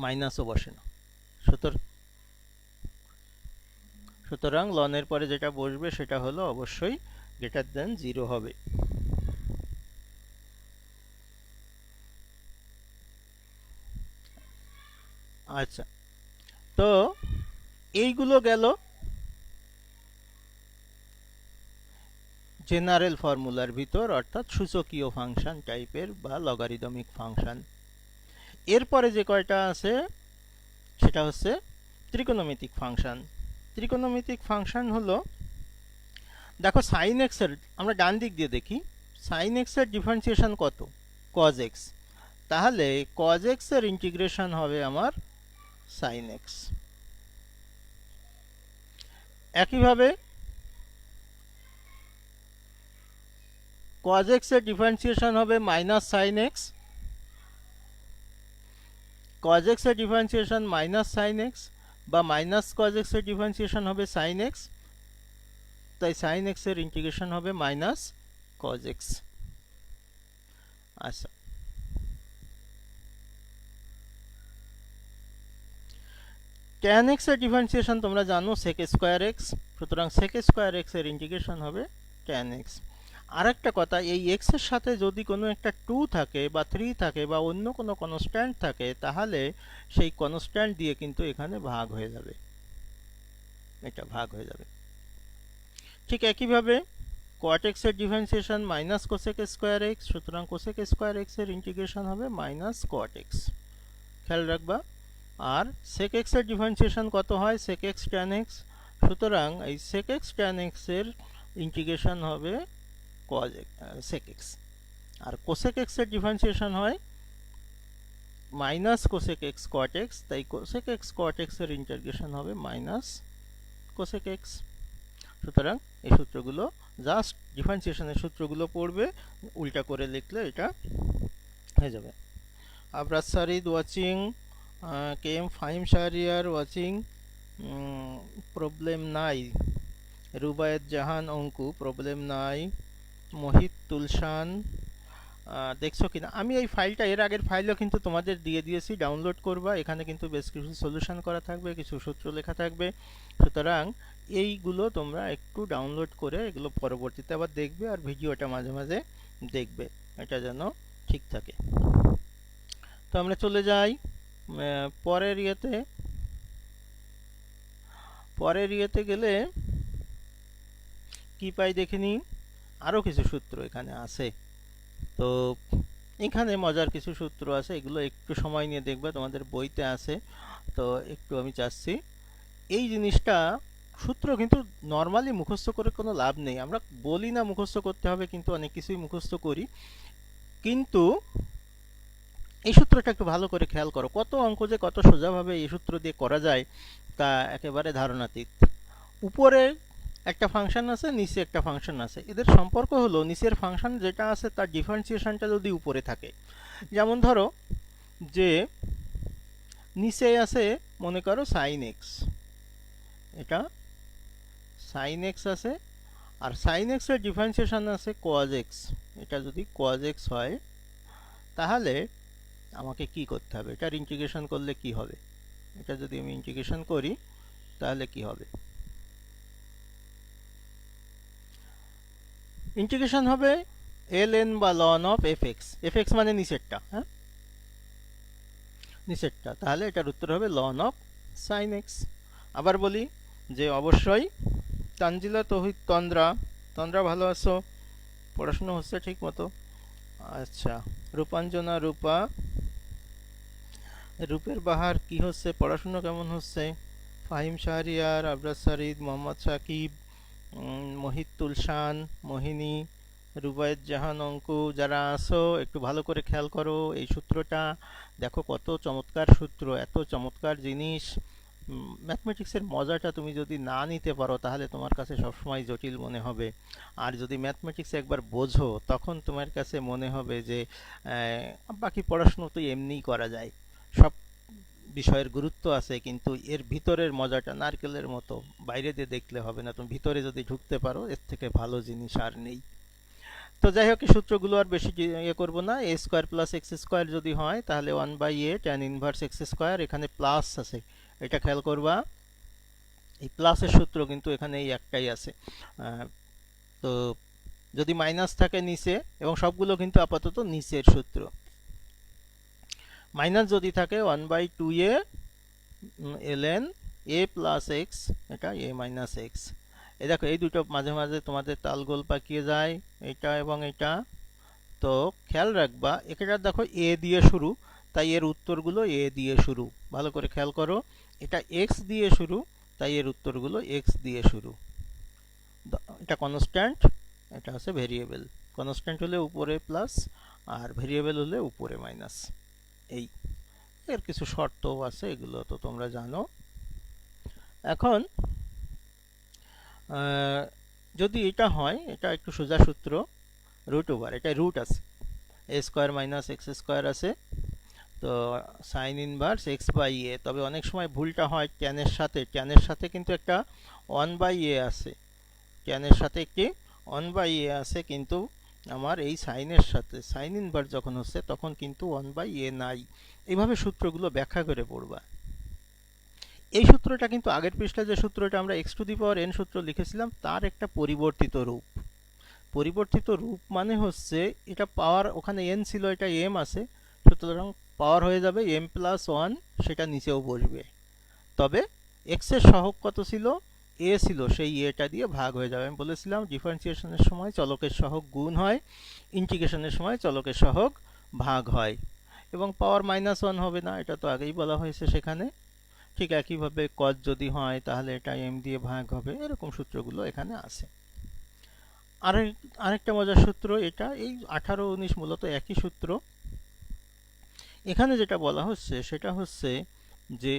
মাইনাসও বসে না, সুতরাং ln এর পরে যেটা বসবে সেটা হলো অবশ্যই গ্রেটার দ্যান 0 হবে। আচ্ছা, তো এইগুলো গেল জেনারেল ফর্মুলার ভিতর, অর্থাৎ সূচকীয় ফাংশন টাইপের বা লগারিদমিক ফাংশন। এরপরে যে কয়টা আছে সেটা হচ্ছে ত্রিকোণমিতিক ফাংশন। ত্রিকোণমিতিক ফাংশন হলো, দেখো সাইন এক্স এর, আমরা ডান দিক দিয়ে দেখি, সাইন এক্স এর ডিফারেন্সিয়েশন কত, কজ এক্স, তাহলে কজ এক্স এর ইন্টিগ্রেশন হবে আমার সাইন এক্স। একইভাবে cos x এর ডিফারেন্সিয়েশন হবে minus sine x, cos x এর ডিফারেন্সিয়েশন মাইনাস সাইন এক্স, বা মাইনাস cos x এর ডিফারেন্সিয়েশন হবে সাইন এক্স, তাই সাইন এক্স এর ইন্টিগ্রেশন হবে মাইনাস cos x। আচ্ছা, tan x এর ডিফারেন্সিয়েশন তোমরা জানো sec স্কয়ার x, সুতরাং sec স্কয়ার x এর ইন্টিগ্রেশন হবে tan x। আরেকটা কথা, এই x এর সাথে যদি কোনো একটা 2 থাকে বা 3 থাকে বা অন্য কোনো কনস্ট্যান্ট থাকে, তাহলে সেই কনস্ট্যান্ট দিয়ে কিন্তু এখানে ভাগ হয়ে যাবে, এটা ভাগ হয়ে যাবে। ঠিক একইভাবে cot x এর differentiation minus cosec square x, সুতরাং কোসেক স্কোয়ার এক্স এর ইন্টিগ্রেশন হবে মাইনাস cot x, খেয়াল রাখবা। আর sec x এর ডিফারেন্সিয়েশন কত হয়, sec x tan x, সুতরাং এই sec x tan x এর ইন্টিগ্রেশন হবে cos sec x। আর কোসেক x এর ডিফারেন্সিয়েশন হয় minus cosec x cot x, তাই কোসেক x cot x এর ইন্টিগ্রেশন হবে মাইনাস কোসেক x। সুতরাং এই সূত্রগুলো জাস্ট ডিফারেন্সিয়েশনের সূত্রগুলো পড়বে, উল্টা করে লিখলে এটা হয়ে যাবে। Abraj Sarid watching, KM Fahim Shahriar watching, problem নাই, রুবায়েত জাহান অঙ্কু প্রবলেম নাই, মোহিত তুলশান, দেখছো কিনা? আমি এই ফাইলটা এর আগের ফাইলও কিন্তু তোমাদের দিয়ে দিয়েছি, ডাউনলোড করবা। এখানে কিন্তু বেশ কিছু সলিউশন করা থাকবে, কিছু সূত্র লেখা থাকবে। সুতরাং এইগুলো তোমরা একটু ডাউনলোড করে এগুলো পরবর্তীতে আবার দেখবে, আর ভিডিওটা মাঝে মাঝে দেখবে, এটা যেন ঠিক থাকে। তো আমরা চলে যাই পরের ইয়েতে গেলে কি পাই দেখিনি, আরও কিছু সূত্র এখানে আছে। তো এখানে মজার কিছু সূত্র আছে, এগুলো একটু সময় নিয়ে দেখবে, তোমাদের বইতে আছে। তো একটু আমি চাচ্ছি এই জিনিসটা, সূত্র কিন্তু নর্মালি মুখস্থ করে কোনো লাভ নেই। আমরা বলি না মুখস্থ করতে হবে, কিন্তু অনেক কিছুই মুখস্থ করি। কিন্তু এই সূত্রটা একটু ভালো করে খেয়াল করো, কত অঙ্ক যে কত সোজাভাবে এই সূত্র দিয়ে করা যায় তা একেবারে ধারণাতীত। উপরে একটা ফাংশন আছে, নিচে একটা ফাংশন আছে, এদের সম্পর্ক হলো নিচের ফাংশন যেটা আছে তার ডিফারেন্সিয়েশনটা যদি উপরে থাকে। যেমন ধরো যে নিচে আছে মনে করো সাইন এক্স, এটা সাইন এক্স আছে, আর সাইন এক্স এর ডিফারেন্সিয়েশন আছে কজ এক্স। এটা যদি কজ এক্স হয় তাহলে আমাকে কি করতে হবে, এটার ইন্টিগ্রেশন করলে কি হবে? এটা যদি আমি ইন্টিগ্রেশন করি তাহলে কি হবে? ইন্টিগ্রেশন হবে ln বা ln অফ fx, fx মানে নিচেরটা, হ্যাঁ নিচেরটা, তাহলে এটার উত্তর হবে ln অফ sin x। আবার বলি যে অবশ্যই তানজিলা তৌহিদ তন্দ্রা, তন্দ্রা ভালো আছো, পড়াশোনা হচ্ছে ঠিক মতো? আচ্ছা, রূপাঞ্জনা রূপা, রূপের বাহার কি হচ্ছে, পড়াশোনা কেমন হচ্ছে? ফাহিম শাহরিয়ার, আবরাজ সারিদ, মোহাম্মদ সাকিব, মোহিত তুলশান, মোহিনী, রুবায়েত জাহান অঙ্কু, যারা আসো একটু ভালো করে খেয়াল করো এই সূত্রটা। দেখো কত চমৎকার সূত্র, এত চমৎকার জিনিস। ম্যাথমেটিক্সের মজাটা তুমি যদি না নিতে পারো তাহলে তোমার কাছে সবসময় জটিল মনে হবে। আর যদি ম্যাথমেটিক্স একবার বোঝো তখন তোমার কাছে মনে হবে যে বাকি পড়াশুনো তো এমনিই করা যায়, সব বিষয়ের গুরুত্ব আছে, কিন্তু এর ভিতরের মজাটা নারকেলের মতো, বাইরে দিয়ে দেখলে হবে না, তুমি ভিতরে যদি ঢুকতে পারো এর থেকে ভালো জিনিস আর নেই। তো যাই হোক, এই সূত্রগুলো আর বেশি ইয়ে করবো না। এ স্কোয়ার প্লাস এক্স স্কোয়ার যদি হয় তাহলে 1/a tan inverse x square, এখানে প্লাস আছে, এটা খেয়াল করবা। এই প্লাসের সূত্র কিন্তু এখানে এই একটাই আছে। তো যদি মাইনাস থাকে নিচে, এবং সবগুলো কিন্তু আপাতত নিচের সূত্র, মাইনাস যদি থাকে 1/2a ln a plus x, এটা a মাইনাস এক্স। এই দেখো এই দুটো মাঝে মাঝে তোমাদের তালগোল পাকিয়ে যায়, এটা এবং এটা। তো খেয়াল রাখবা, এটা দেখো এ দিয়ে শুরু, তাই এর উত্তরগুলো এ দিয়ে শুরু, ভালো করে খেয়াল করো। এটা এক্স দিয়ে শুরু, তাই এর উত্তরগুলো এক্স দিয়ে শুরু। এটা কনস্ট্যান্ট, এটা হচ্ছে ভেরিয়েবল। কনস্ট্যান্ট হলে উপরে প্লাস, আর ভেরিয়েবল হলে উপরে মাইনাস। এই এর কিছু শর্তও আছে, এগুলো তো তোমরা জানো। এখন যদি এটা হয়, এটা একটু সোজা সূত্র, রুট ওভার, এটা রুট আছে, এ স্কোয়ার মাইনাস এক্স স্কোয়ার আছে, তো সাইন ইনভার্স এক্স বাই এ। তবে অনেক সময় ভুলটা হয় ট্যানের সাথে, ট্যানের সাথে কিন্তু একটা 1/a আছে, ট্যানের সাথে একটি 1/a আছে, কিন্তু আমার এই সাইনের সাথে সাইন ইনভার্স যখন হচ্ছে তখন কিন্তু 1/a নাই। এইভাবে সূত্রগুলো ব্যাখ্যা করে পড়বা। এই সূত্রটা কিন্তু আগের পৃষ্ঠায় যে সূত্রটা আমরা x two the power n সূত্র লিখেছিলাম তার একটা পরিবর্তিত রূপ। পরিবর্তিত রূপ মানে হচ্ছে এটা পাওয়ার, ওখানে n ছিল, এটা m আছে, সুতরাং পাওয়ার হয়ে যাবে m প্লাস 1, সেটা নিচেও বসবে। তবে x এর সহগ কত ছিল? এ ছিল সেই এটা দিয়ে ভাগ হয়ে যাবে। আমি বলেছিলাম ডিফারেন্সিয়েশনের সময় চলকের সহগ গুণ হয়, ইন্টিগ্রেশনের সময় চলকের সহগ ভাগ হয়, এবং পাওয়ার -1 হবে না, এটা তো আগেই বলা হয়েছে সেখানে। ঠিক একইভাবে cos যদি হয় তাহলে এটা m দিয়ে ভাগ হবে, এরকম সূত্রগুলো এখানে আছে। আরেকটা মজার সূত্র এটা, এই 18-19 মূলত একই সূত্র। এখানে যেটা বলা হচ্ছে সেটা হচ্ছে যে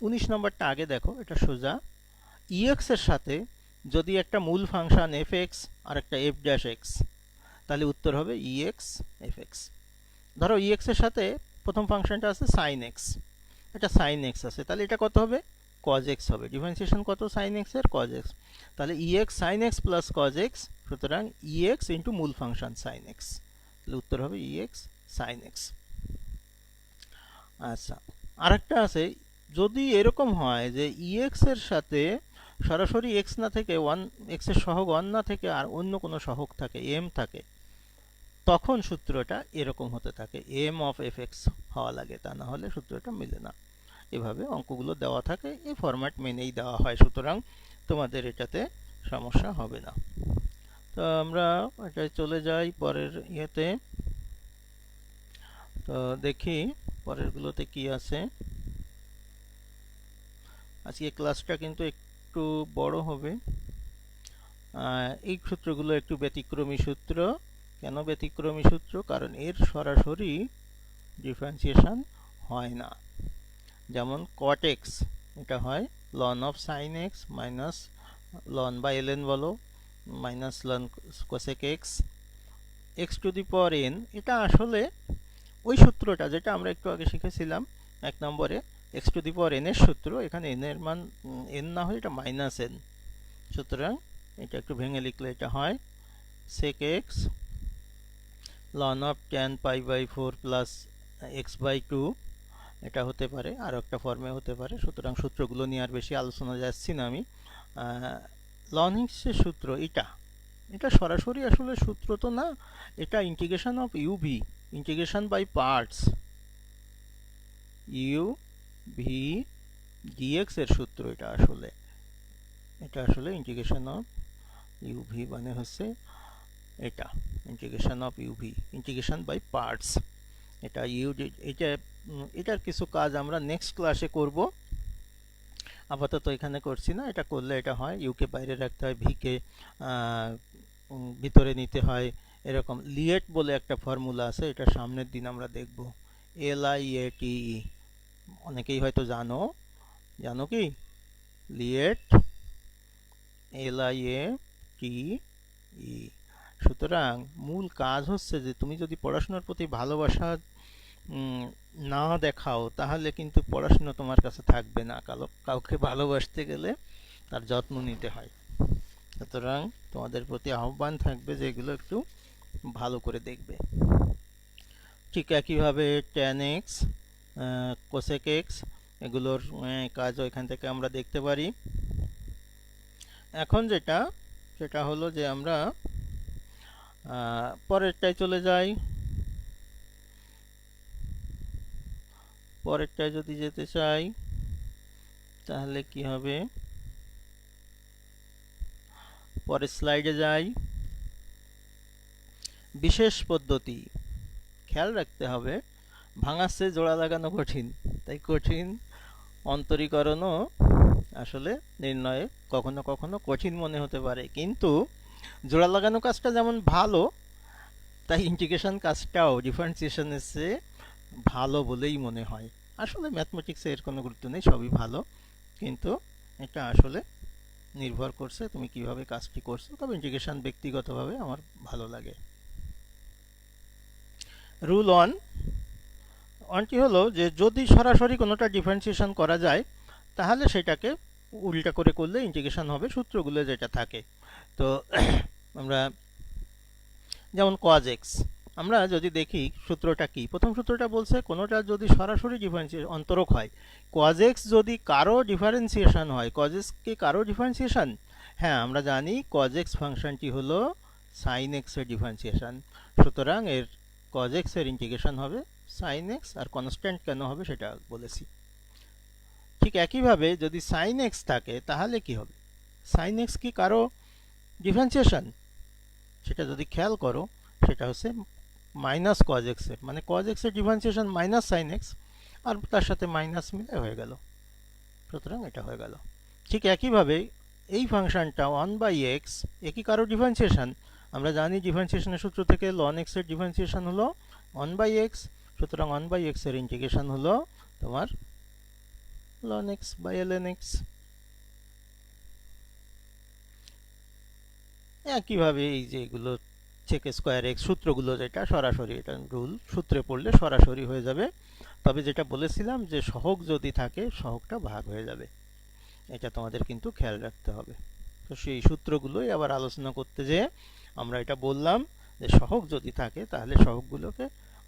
19 নম্বরটা আগে দেখো, এটা সোজা। ex এর সাথে যদি একটা মূল ফাংশন fx আর একটা f'(x), তাহলে উত্তর হবে ex fx। ধরো ex এর সাথে প্রথম ফাংশনটা আছে sin x, এটা sin x আছে, তাহলে এটা কত হবে? cos x হবে। ডিফারেন্সিয়েশন কত sin x এর? cos x। তাহলে ex sin x plus cos x, সুতরাং ex ইন্টু মূল ফাংশন sin x, তাহলে উত্তর হবে ex sin x। আচ্ছা, আরেকটা আছে, যদি এরকম হয় যে ex এর সাথে সরাসরি x না থেকে x এর সহগ 1 না থেকে আর অন্য কোনো সহগ থাকে, m থাকে, তখন সূত্রটা এরকম হতে থাকে, m of fx হওয়া লাগে, তা না হলে সূত্রটা মিলে না। এভাবে অঙ্কগুলো দেওয়া থাকে, এই ফরম্যাট মেনেই দেওয়া হয়, সুতরাং তোমাদের এটাতে সমস্যা হবে না। তো আমরা এটা চলে যাই পরের ইয়েতে। তো দেখি পরেরগুলোতে কি আছে। আজকে ক্লাসটা কিন্তু একটু বড় হবে। এই সূত্রগুলো একটু ব্যতিক্রমী সূত্র। কেন ব্যতিক্রমী সূত্র? কারণ এর সরাসরি ডিফারেন্সিয়েশন হয় না। যেমন cot x, এটা হয় ln of sin x minus ln বা ln বলো, minus ln cosec x, x two the power n। এটা আসলে ওই সূত্রটা যেটা আমরা একটু আগে শিখেছিলাম 1 নম্বরে, x two the power n এর সূত্র। এখানে n এর মান n না হয়ে এটা মাইনাস n, সুতরাং এটা একটু ভেঙে লিখলে এটা হয় sec x ln of tan pi by 4 plus x by 2, এটা হতে পারে, আর একটা ফর্মে হতে পারে। সুতরাং সূত্রগুলো নিয়ে আর বেশি আলোচনা যাচ্ছি না আমি। ln x এর সূত্র এটা সরাসরি আসলে সূত্র তো না, এটা integration of uv, integration by parts, uv dx এর সূত্র। এটা আসলে ইন্টিগ্রেশন অফ uv মানে হচ্ছে এটা integration of uv, integration by parts. এটার কিছু কাজ আমরা নেক্সট ক্লাসে করব, আপাতত এখানে করছি না। এটা করলে এটা হয় ইউ কে বাইরে রাখতে হয়, ভি কে ভিতরে নিতে হয়, এরকম। লিয়েট বলে একটা ফর্মুলা আছে, এটা সামনের দিন আমরা দেখব, LIATE। অনেকেই হয়তো জানো কি লিয়েট, LIATE। সুতরাং মূল কাজ হচ্ছে যে তুমি যদি পড়াশোনার প্রতি ভালোবাসা না দেখাও, তাহলে কিন্তু পড়াশোনা তোমার কাছে থাকবে না। কাউকে ভালোবাসতে গেলে তার যত্ন নিতে হয়। সুতরাং তোমাদের প্রতি আহ্বান থাকবে যে এগুলো একটু ভালো করে দেখবে। ঠিক একইভাবে tan x, cosec x, এগুলোর কাজও এখান থেকে আমরা দেখতে পারি। এখন সেটা হলো যে আমরা পরেরটায় চলে যাই। পরেরটায় যদি যেতে চাই তাহলে কি হবে, পরের স্লাইডে যাই। বিশেষ পদ্ধতি, খেয়াল রাখতে হবে, ভাঙাচ্ছে জোড়া লাগানো কঠিন, তাই কঠিন অন্তরীকরণও আসলে নির্ণয়ে কখনো কখনো কঠিন মনে হতে পারে, কিন্তু জোড়া লাগানো কাজটা যেমন ভালো, তাই ইন্টিগ্রেশন কাজটাও ডিফারেন্সিয়েশনের চেয়ে ভালো বলেই মনে হয়। আসলে ম্যাথমেটিক্সে এর কোনো গুরুত্ব নেই, সবই ভালো, কিন্তু এটা আসলে নির্ভর করছে তুমি কিভাবে কাজটি করছো। তবে ইন্টিগ্রেশন ব্যক্তিগতভাবে আমার ভালো লাগে। রুল অনটি হলো যে যদি সরাসরি কোনোটা ডিফারেন্সিয়েশন করা যায়, তাহলে সেটাকে উল্টা করে করলে ইন্টিগ্রেশন হবে, সূত্রগুলো যেটা থাকে। তো আমরা যেমন cos x, আমরা যদি দেখি সূত্রটা কি, প্রথম সূত্রটা বলছে কোনোটা যদি সরাসরি ডিফারেন্সিয়েশন অন্তরক হয়, cos x যদি কারো ডিফারেন্সিয়েশন হয়, cos x কি কারো ডিফারেন্সিয়েশন? হ্যাঁ, আমরা জানি cos x ফাংশনটি হলো sin x এর ডিফারেন্সিয়েশন, সুতরাং এর cos x এর ইন্টিগ্রেশন হবে sin x, আর কনস্ট্যান্ট কেন হবে সেটা বলেছি। ঠিক একইভাবে যদি sin x থাকে তাহলে কি হবে, সাইন এক্স কি কারো ডিফারেন্সিয়েশন? সেটা যদি খেয়াল করো, সেটা হচ্ছে মাইনাস কজ এক্স এর, মানে কজ এক্স এর ডিফারেন্সিয়েশন মাইনাস সাইন এক্স, আর তার সাথে মাইনাস মিলে হয়ে গেল। সুতরাং এটা হয়ে গেল। ঠিক একইভাবে এই ফাংশনটা 1/x একই কারো ডিফারেন্সিয়েশন। আমরা জানি ডিফারেন্সিয়েশনের সূত্র থেকে ln x এর ডিফারেন্সিয়েশন হলো 1/x, সুতরাং 1/x এর ইন্টিগ্রেশন হলো তোমার ln x by ln x। একইভাবে এই যে এগুলো sec স্কয়ার x সূত্রগুলো, যেটা সরাসরি এটা রুল, সূত্রে পড়লে সরাসরি হয়ে যাবে। তবে যেটা বলেছিলাম যে সহগ যদি থাকে সহগটা ভাগ হয়ে যাবে, এটা তোমাদের কিন্তু খেয়াল রাখতে হবে। তো সেই সূত্রগুলোই আবার আলোচনা করতে যেয়ে আমরা এটা বললাম যে সহগ যদি থাকে তাহলে সহগগুলোকে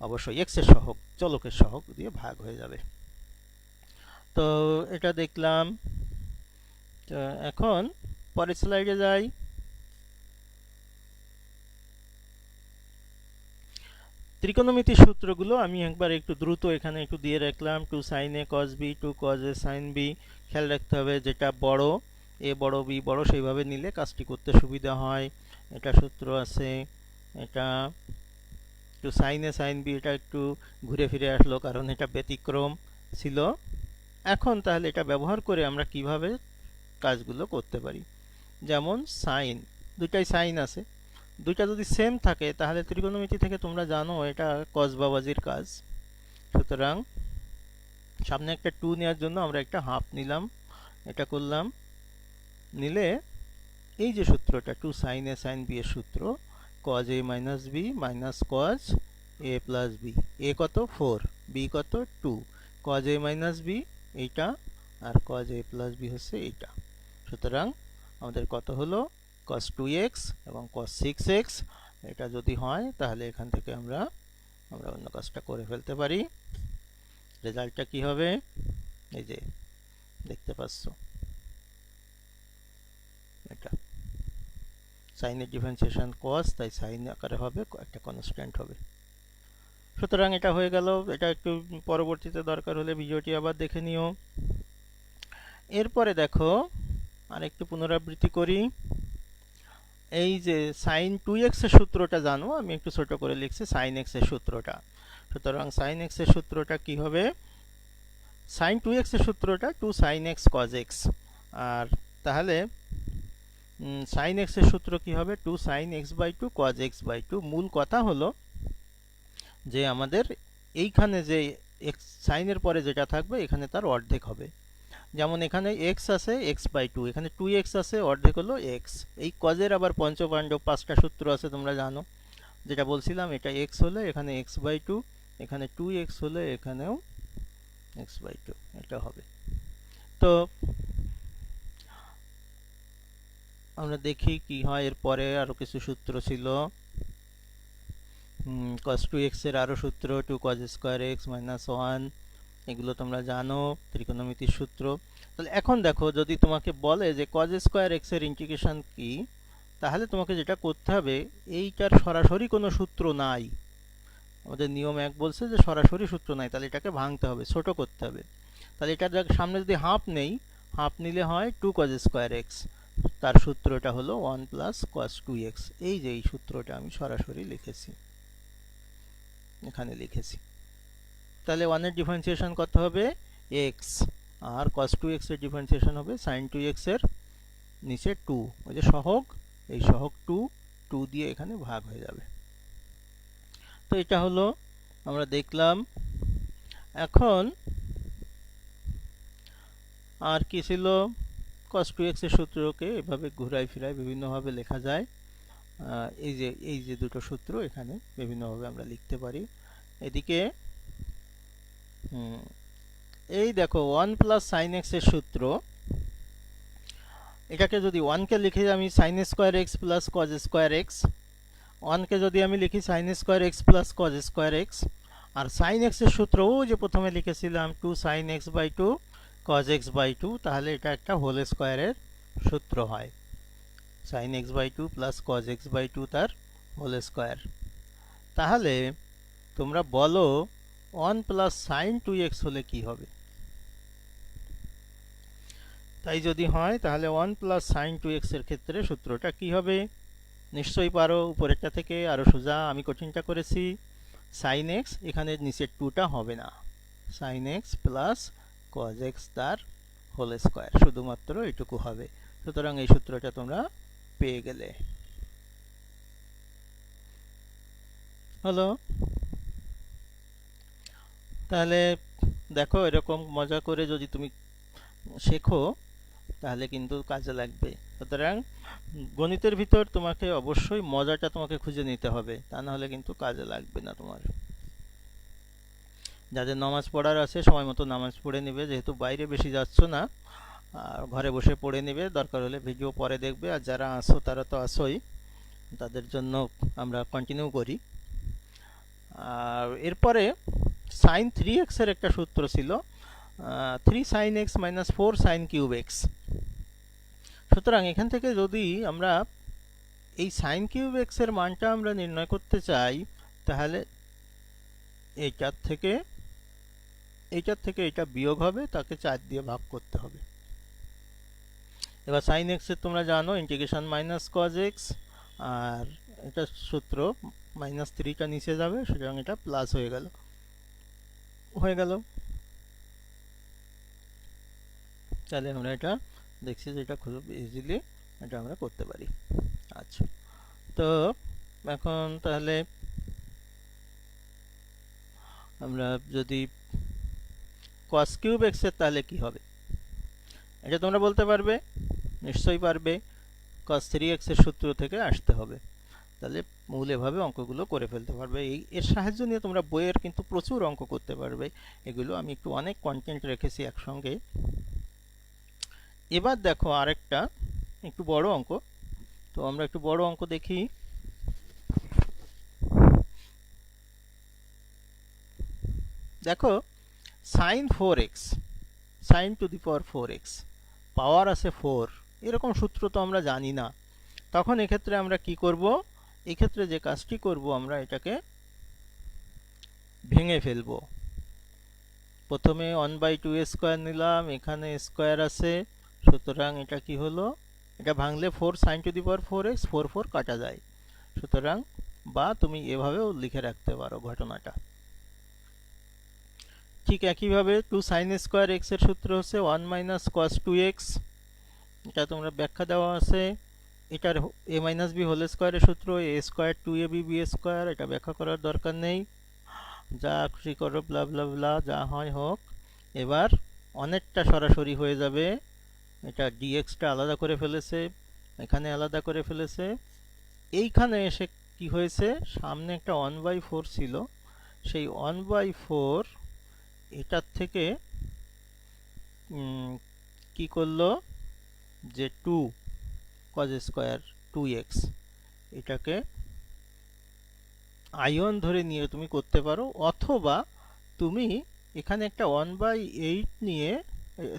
অবশ্যই x এর সহগ, চলকের সহগ দিয়ে ভাগ হয়ে যাবে। তো এটা দেখলাম। তো এখন পরের স্লাইডে যাই। ত্রিকোণমিতির সূত্রগুলো আমি একবার একটু দ্রুত এখানে একটু দিয়ে রাখলাম। 2 sin a cos b, 2 cos a sin b। খেয়াল রাখতে হবে যেটা বড়, a বড় b বড়, সেইভাবে নিলে কাজটি করতে সুবিধা হয়। এটা সূত্র আছে। এটা 2 sin a sin b, এটা একটু ঘুরে ফিরে আসলো কারণ এটা ব্যতিক্রম ছিল। এখন তাহলে এটা ব্যবহার করে আমরা কিভাবে কাজগুলো করতে পারি। যেমন সাইন, দুইটাই সাইন আছে, দুইটা যদি সেম থাকে তাহলে ত্রিকোণমিতি থেকে তোমরা জানো এটা কস বাবাজির কাজ। সুতরাং সামনে একটা 2 নেওয়ার জন্য আমরা একটা হাফ নিলাম, এটা করলাম। নিলে এই যে সূত্রটা 2 sin a sin b এর সূত্র, cos a minus b minus cos a plus b। a কত 4, b কত 2, cos a minus b এইটা, আর cos a plus b হচ্ছে এইটা। সুতরাং আমাদের কত হলো cos 2x এবং cos 6x। এটা যদি হয় তাহলে এখান থেকে আমরা অন্য কাজটা করে ফেলতে পারি। রেজাল্টটা কি হবে, এই যে দেখতে পাচ্ছ, এটা সাইনের ডিফারেন্সিয়েশন cos, তাই সাইন আকারে হবে, একটা কনস্ট্যান্ট হবে। সুতরাং এটা হয়ে গেল। এটা একটু পরবর্তীতে দরকার হলে ভিডিওটি আবার দেখে নিও। এরপরে দেখো আরেকটু পুনরাবৃত্তি করি। এই যে sin 2x এর সূত্রটা জানো, আমি একটু ছোট করে লিখছি sin x এর সূত্রটা। সুতরাং sin x এর সূত্রটা কি হবে, sin 2x এর সূত্রটা 2 sin x cos x, আর তাহলে sin x এর সূত্র কি হবে 2 sin x/2 cos x/2। মূল কথা হলো যে আমাদের এইখানে যে x sin এর পরে যেটা থাকবে এখানে তার অর্ধেক হবে। যেমন এখানে x আছে x/2, এখানে 2x আছে, অর্ধেক হলো x। এই কজের আবার পঞ্চপাণ্ডব 5টা সূত্র আছে তোমরা জানো, যেটা বলছিলাম এটা x হলে এখানে x/2, এখানে 2x হলে এখানেও x/2, এটা হবে। তো আমরা দেখি কি হয়। এরপরে আরো কিছু সূত্র ছিল, cos 2x এর আরো সূত্র 2 cos স্কয়ার x minus 1, এগুলো তোমরা জানো ত্রিকোণমিতির সূত্র। তাহলে এখন দেখো যদি তোমাকে বলে যে cos স্কয়ার x এর ইন্টিগ্রেশন কি, তাহলে তোমাকে যেটা করতে হবে, এইটার সরাসরি কোনো সূত্র নাই। আমাদের নিয়ম 1 বলছে যে সরাসরি সূত্র নাই, তাহলে এটাকে ভাঙতে হবে, ছোট করতে হবে। তাহলে এটার সামনে যদি হাফ নেই, হাফ নিলে হয় 2 cos স্কয়ার x, তার সূত্রটা হলো 1 plus cos 2x। এই যে এই সূত্রটা আমি সরাসরি লিখেছি, এখানে লিখেছি। তাহলে 1 এর ডিফারেন্সিয়েশন কত হবে x, আর cos 2x এর ডিফারেন্সিয়েশন হবে sin 2x এর নিচে 2, ওই যে সহগ, এই সহগ 2 দিয়ে এখানে ভাগ হয়ে যাবে। তো এটা হলো আমরা দেখলাম। এখন আর কি ছিল, cos 2x এর সূত্রকে এভাবে ঘুরাই ফিরাই বিভিন্নভাবে লেখা যায়। এই যে দুটো সূত্র এখানে বিভিন্নভাবে আমরা লিখতে পারি। এদিকে এই দেখো 1 প্লাস সাইন এক্স এর সূত্র, এটাকে যদি 1 কে লিখি আমি sine square x plus cos square x, 1 কে যদি আমি লিখি sine square x plus cos square x, আর সাইন এক্স এর সূত্র ও যে প্রথমে লিখেছিলাম 2 sin x/2 cos x/2, তাহলে এটা একটা হোল স্কয়ারের সূত্র হয়। sin x/2 plus cos x/2 তার হোল স্কয়ার। তাহলে তোমরা বলো 1 প্লাস sin 2x হলে কি হবে। তাই যদি হয় তাহলে 1 প্লাস সাইন 2x এর ক্ষেত্রে সূত্রটা কি হবে? নিশ্চয়ই পারো, উপরেরটা থেকে আরো সোজা। আমি কঠিনটা করেছি। সাইন এক্স, এখানে নিচের 2টা হবে না, sine x plus cos x তার হোল স্কোয়ার, শুধুমাত্র এটুকু হবে। সুতরাং এই সূত্রটা তোমরা পেয়ে গেলে। হলো? তাহলে দেখো, এরকম মজা করে যদি তুমি শেখো তাহলে কিন্তু কাজে লাগবে। সুতরাং গণিতের ভিতর তোমাকে অবশ্যই মজাটা তোমাকে খুঁজে নিতে হবে, তা না হলে কিন্তু কাজে লাগবে না তোমার। যাদের নামাজ পড়ার আছে সময় মতো নামাজ পড়ে নেবে, যেহেতু বাইরে বেশি যাচ্ছ না, আর ঘরে বসে পড়ে নেবে, দরকার হলে ভিডিও পরে দেখবে। আর যারা আসো তারা তো আসোই, তাদের জন্য আমরা কন্টিনিউ করি। আর এরপরে সাইন 3x এর একটা সূত্র ছিল, 3 sin x minus 4 sin cube x। সুতরাং এখান থেকে যদি আমরা এই সাইন কিউব x এর মানটা আমরা নির্ণয় করতে চাই, তাহলে এইটার থেকে এটা বিয়োগ হবে, তাকে 4 দিয়ে ভাগ করতে হবে। এবার সাইন এক্স এর তোমরা জানো ইন্টিগ্রেশন মাইনাস কজ এক্স, আর এটা সূত্র মাইনাস 3টা নিচে যাবে, সুতরাং এটা প্লাস হয়ে গেল। তাহলে আমরা এটা দেখছি যে এটা খুব ইজিলি এটা আমরা করতে পারি। আচ্ছা, তো এখন তাহলে আমরা যদি cos কিউব x এর তাহলে কি হবে, এটা তোমরা বলতে পারবে? নিশ্চয়ই পারবে। cos 3x এর সূত্র থেকে আসতে হবে। তাহলে মূল এভাবে অঙ্কগুলো করে ফেলতে পারবে। এর সাহায্য নিয়ে তোমরা বইয়ের কিন্তু প্রচুর অঙ্ক করতে পারবে। এগুলো আমি একটু অনেক কন্টেন্ট রেখেছি একসঙ্গে। এবার দেখো আরেকটা একটু বড় অঙ্ক। তো আমরা একটু বড় অঙ্ক দেখি। দেখো sin 4x, sin two the power 4x, পাওয়ার আছে 4, এরকম সূত্র তো আমরা জানি না। তখন এক্ষেত্রে আমরা কি করব? এক্ষেত্রে যে কাজটি করব, আমরা এটাকে ভেঙে ফেলবো। প্রথমে 1/2 স্কয়ার নিলাম, এখানে স্কয়ার আছে, সুতরাং এটা কি হলো? এটা ভাঙলে 4 sin two the power 4x, 4 4 কাটা যায়। সুতরাং বা তুমি এভাবেও লিখে রাখতে পারো ঘটনাটা। ঠিক একইভাবে 2 sin স্কয়ার x এর সূত্র হচ্ছে 1 মাইনাস cos 2x, এটা তোমরা ব্যাখ্যা দেওয়া আছে। এটার a মাইনাস b হোল স্কয়ারের সূত্র a square 2ab b square, এটা ব্যাখ্যা করার দরকার নেই। যা খুশি করো, ব্লা ব্লা ব্লা, যা হয় হোক। এবার অনেকটা সরাসরি হয়ে যাবে, এটা dx-টা আলাদা করে ফেলেছে, এখানে আলাদা করে ফেলেছে। এইখানে এসে কি হয়েছে? সামনে একটা 1/4 ছিল, সেই 1/4 এটার থেকে কি করলো যে 2 cos স্কয়ার 2x, এটাকে আয়ন ধরে নিয়ে তুমি করতে পারো, অথবা তুমি এখানে একটা 1/8 নিয়ে,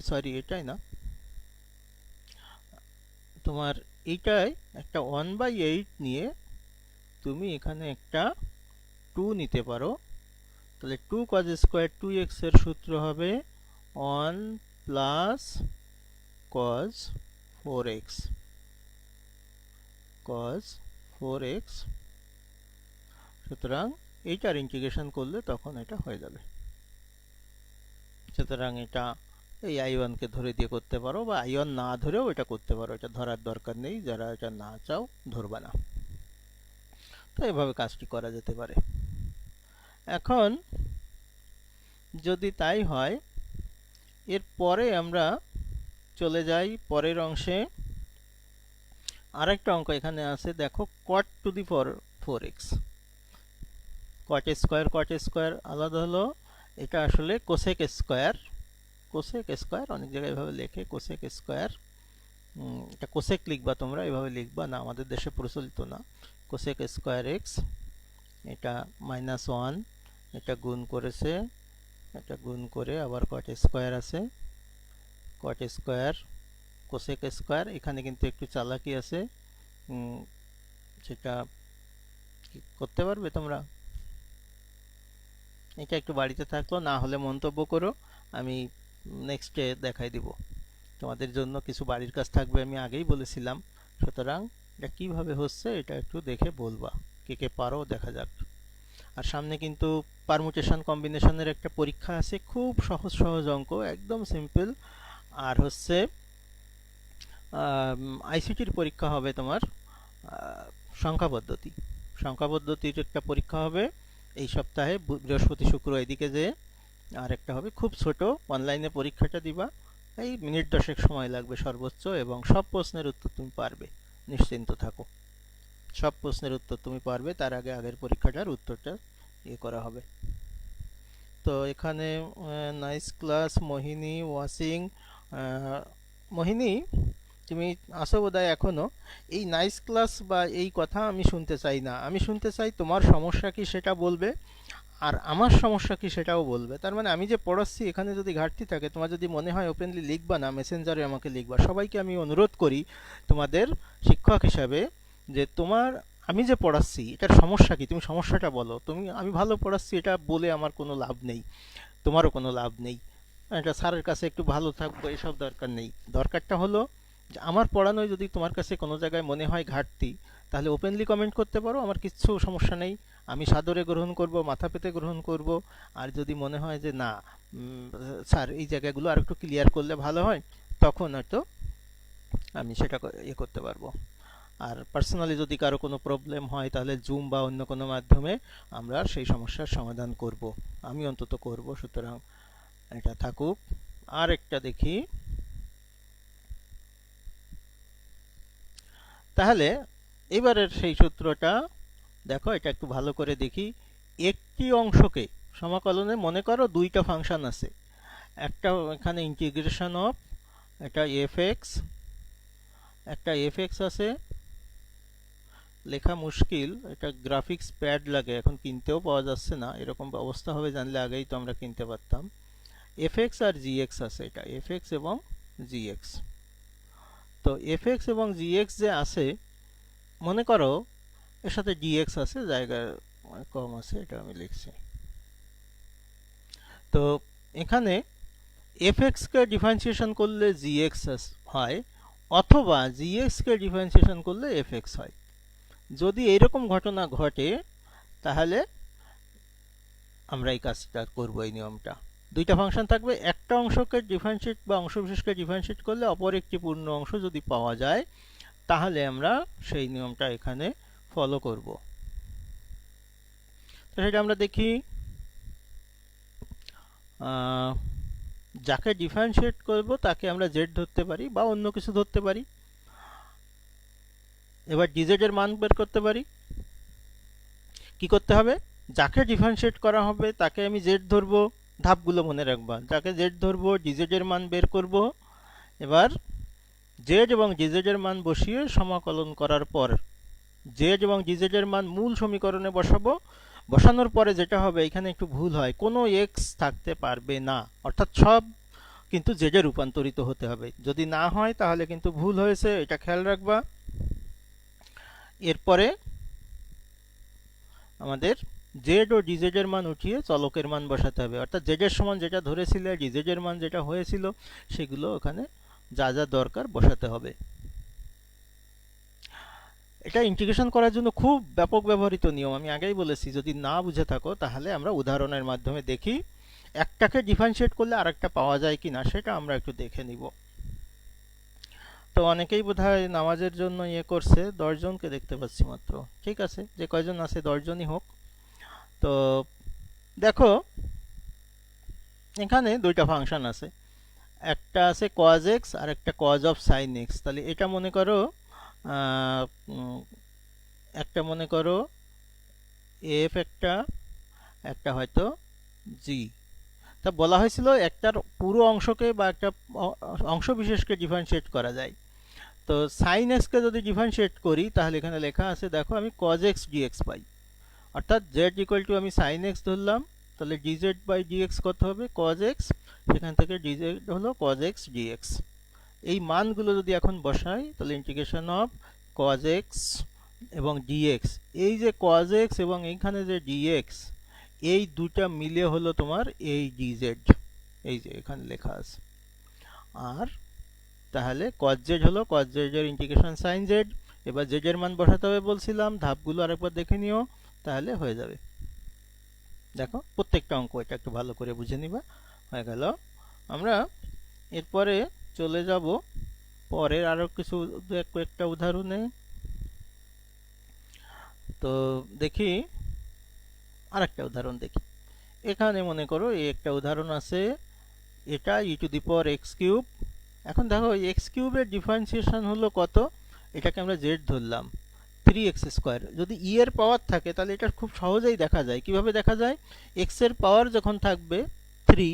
সরি এটাই না, তোমার এইটাই একটা 1/8 নিয়ে তুমি এখানে একটা 2 নিতে পারো। তাহলে 2 cos স্কয়ার 2x এর সূত্র হবে 1 plus cos 4x, cos 4x। সুতরাং এইটার ইন্টিগ্রেশন করলে তখন এটা হয়ে যাবে। সুতরাং এটা এই i1 কে ধরে দিয়ে করতে পারো, বা i1 না ধরেও এটা করতে পারো, এটা ধরার দরকার নেই, যারা এটা না চাও ধরবা না। তো এভাবে কাজটি করা যেতে পারে। এখন যদি তাই হয়, এরপরে আমরা চলে যাই পরের অংশে। আরেকটা অঙ্ক এখানে আছে, দেখো cot two the power 4x, cot square আলাদা হলো, এটা আসলে কোসেক স্কয়ার। কোসেক স্কয়ার অনেক জায়গায় এভাবে লেখে, কোসেক স্কয়ার। এটা কোসেক লিখবা তোমরা, এভাবে লিখবা না, আমাদের দেশে প্রচলিত না। কোসেক স্কয়ার এক্স, এটা -1, এটা গুণ করেছে, এটা গুণ করে আবার কট স্কয়ার আছে, কট স্কয়ার কোসেক স্কয়ার। এখানে কিন্তু একটু চালাকি আছে, সেটা করতে পারবে তোমরা। এটা একটু বাড়িতে থাকলো, না হলে মন্তব্য করো, আমি নেক্সটে দেখাই দিব। তোমাদের জন্য কিছু বাড়ির কাজ থাকবে, আমি আগেই বলেছিলাম। সুতরাং এটা কিভাবে হচ্ছে এটা একটু দেখে বলবা, কে কে পারো দেখা যাক। আর সামনে কিন্তু পারমুটেশন কম্বিনেশনের একটা পরীক্ষা আছে, খুব সহজ সহজ অঙ্ক, একদম সিম্পল। আর হচ্ছে আইসিটির পরীক্ষা হবে তোমার সংখ্যা পদ্ধতি, সংখ্যা পদ্ধতির একটা পরীক্ষা হবে এই সপ্তাহে, বৃহস্পতি শুক্র এদিকে যে। আর একটা হবে খুব ছোট, অনলাইনে পরীক্ষাটা দিবা, এই মিনিট 10 সময় লাগবে সর্বোচ্চ, এবং সব প্রশ্নের উত্তর তুমি পারবে, নিশ্চিন্ত থাকো। সব প্রশ্নের উত্তর তুমি পারবে, তার আগে আগের পরীক্ষাটার উত্তরটা করা হবে। তো এখানে নাইস ক্লাস মোহিনী ওয়াচিং। মোহিনী, তুমি আসো বোধহয় এখনো। এই নাইস ক্লাস বা এই কথা আমি শুনতে চাই না, আমি শুনতে চাই তোমার সমস্যা কি সেটা বলবে, আর আমার সমস্যা কি সেটাও বলবে। তার মানে আমি যে পড়াচ্ছি এখানে যদি ঘাটতি থাকে, তোমার যদি মনে হয় ওপেনলি লিখবা না, মেসেঞ্জারে আমাকে লিখবা। সবাইকে আমি অনুরোধ করি তোমাদের শিক্ষক হিসাবে, যে তোমার আমি যে পড়াচ্ছি এটার সমস্যা কি, তুমি সমস্যাটা বলো। তুমি আমি ভালো পড়াচ্ছি এটা বলে আমার কোনো লাভ নেই, তোমারও কোনো লাভ নেই। এটা স্যারের কাছে একটু ভালো থাকবো এসব দরকার নেই। দরকারটা হলো যে আমার পড়ানোয় যদি তোমার কাছে কোনো জায়গায় মনে হয় ঘাটতি, তাহলে ওপেনলি কমেন্ট করতে পারো, আমার কিচ্ছু সমস্যা নেই। আমি সাদরে গ্রহণ করব, মাথা পেতে গ্রহণ করব। আর যদি মনে হয় যে না স্যার এই জায়গাগুলো আর একটু ক্লিয়ার করলে ভালো হয়, তখন হয়তো আমি সেটা করতে পারবো। আর পার্সোনালি যদি কারো কোনো প্রবলেম হয়, তাহলে জুম বা অন্য কোনো মাধ্যমে আমরা সেই সমস্যার সমাধান করব, আমি অন্তত করব। সুতরাং এটা থাকুক। আর একটা দেখি, তাহলে এবারের সেই সূত্রটা দেখো, এটা একটু ভালো করে দেখি। একটি অংশকে সমাকলনে মনে করো দুইটা ফাংশন আছে, একটা এখানে ইন্টিগ্রেশন অফ, এটা এফ এক্স, একটা এফ এক্স আছে, লেখা মুশকিল, এটা গ্রাফিক্স প্যাড লাগে, এখন কিনতেও পাওয়া যাচ্ছে না, এরকম অবস্থা হবে জানলে আগেই তো আমরা কিনতে পারতাম। এফ এক্স আর জি এক্স আছে, এটা এফ এক্স এবং জি এক্স। তো এফ এক্স এবং জি এক্স যে আছে, মনে করো এর সাথে ডিএক্স আছে, জায়গা কম আছে, এটা আমি লিখছি। তো এখানে এফএক্স কে ডিফারেন্সিয়েশন করলে জিএক্স হয়, অথবা জিএক্স কে ডিফারেন্সিয়েশন করলে এফএক্স হয়। যদি এইরকম ঘটনা ঘটে, তাহলে আমরা এই কাজটা করব, এই নিয়মটা। দুইটা ফাংশন থাকবে, একটা অংশকে ডিফারেন্সিয়েট বা অংশবিশেষকে ডিফারেন্সিয়েট করলে অপর একটি পূর্ণ অংশ যদি পাওয়া যায়, তাহলে আমরা সেই নিয়মটা এখানে ফলো করব। তো সেটা আমরা দেখি। যাকে ডিফারেন্সিয়েট করব তাকে আমরা জেড ধরতে পারি বা অন্য কিছু ধরতে পারি। এবার ডিজেড এর মান বের করতে পারি। কি করতে হবে, যাকে ডিফারেন্সিয়েট করা হবে তাকে আমি জেড ধরবো, ধাপগুলো মনে রাখবা। যাকে জেড ধরবো, ডিজেড এর মান বের করব। এবার জেড এবং ডিজেড এর মান বসিয়ে সমাকলন করার পর জেড এবং ডিজেড এর মান মূল সমীকরণে বসাবো। বসানোর পরে যেটা হবে, এখানে একটু ভুল হয়, কোনো এক্স থাকতে পারবে না, অর্থাৎ সব কিন্তু জেডে রূপান্তরিত হতে হবে। যদি না হয় তাহলে কিন্তু ভুল হয়েছে, এটা খেয়াল রাখবা। এরপরে আমাদের জেড ও ডিজেড এর মান উঠিয়ে চলকের মান বসাতে হবে, অর্থাৎ জেড এর সমান যেটা ধরেছিলে, ডিজেড এর মান যেটা হয়েছিল, সেগুলো ওখানে যা যা দরকার বসাতে হবে। এটা ইন্টিগ্রেশন করার জন্য খুব ব্যাপক ব্যবহৃত নিয়ম, আমি আগেই বলেছি। যদি না বুঝে থাকো তাহলে আমরা উদাহরণের মাধ্যমে দেখি, একটাকে ডিফারেন্সিয়েট করলে আরেকটা পাওয়া যায় কিনা সেটা আমরা একটু দেখে নিব। তো অনেকেই বোধহয় নামাজের জন্য করছে, 10 জনকে দেখতে পাচ্ছি মাত্র। ঠিক আছে, যে কয়জন আছে 10 জনই হোক। তো দেখো, এখানে দুইটা ফাংশন আছে, একটা আছে cos x আর একটা cos অফ sin x। তাহলে এটা মনে করো একটা মনে করো f, একটা একটা হয়তো g। তা বলা হয়েছিল একটার পুরো অংশকে বা একটা অংশ বিশেষকে ডিফারেন্সিয়েট করা যায়। তো sin x কে যদি ডিফারেন্সিয়েট করি, তাহলে এখানে লেখা আছে দেখো, আমি cos x dx পাই। অর্থাৎ z ইকুয়াল টু আমি sin x ধরলাম, তাহলে dz বাই dx কত হবে, cos x, সেখান থেকে dz হলো cos x dx। এই মানগুলো যদি এখন বসাই, তাহলে ইন্টিগ্রেশন অফ cos x এবং dx, এই যে cos x এবং এইখানে যে dx, এই দুটা মিলে হলো তোমার এই dz, এই যে এখানে লেখা আছে। আর তাহলে cos z হলো cos z এর ইন্টিগ্রেশন sin z। এবার z এর মান বসাতে হবে বলছিলাম, ধাপগুলো আরেকবার দেখে নিও, তাহলে হয়ে যাবে। দেখো প্রত্যেকটা অঙ্ক এটা একটু ভালো করে বুঝে নিবা। হয়ে গেল। আমরা এরপরে চলে যাব পরের আরো কিছু কয়েকটা উদাহরণে। তো দেখি আরেকটা উদাহরণ দেখি। এখানে মনে করো এই একটা উদাহরণ আছে, এটা e to the power x cube. এখন দেখো এক্স কিউবের ডিফারেন্সিয়েশন হলো কত, এটাকে আমরা জেড ধরলাম, 3x স্কোয়ার। যদি ই এর পাওয়ার থাকে তাহলে এটা খুব সহজেই দেখা যায়। কিভাবে দেখা যায়, এক্স এর পাওয়ার যখন থাকবে 3,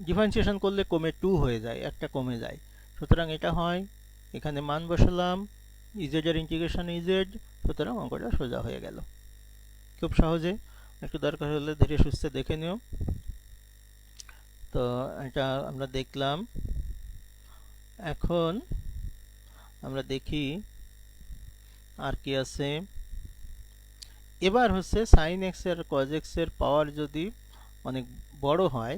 ডিফারেন্সিয়েশন করলে কমে 2 হয়ে যায়, একটা কমে যায়। সুতরাং এটা হয়, এখানে মান বসালাম, ইজেড এর ইন্টিগ্রেশন ইজেড, সুতরাং অঙ্কটা সোজা হয়ে গেল খুব সহজে। একটু দরকার হলে ধীরে সুস্থে দেখে নিও। তো এটা আমরা দেখলাম। এখন আমরা দেখি আর কি আছে। এবার হচ্ছে sin x এর cos x এর পাওয়ার যদি অনেক বড় হয়,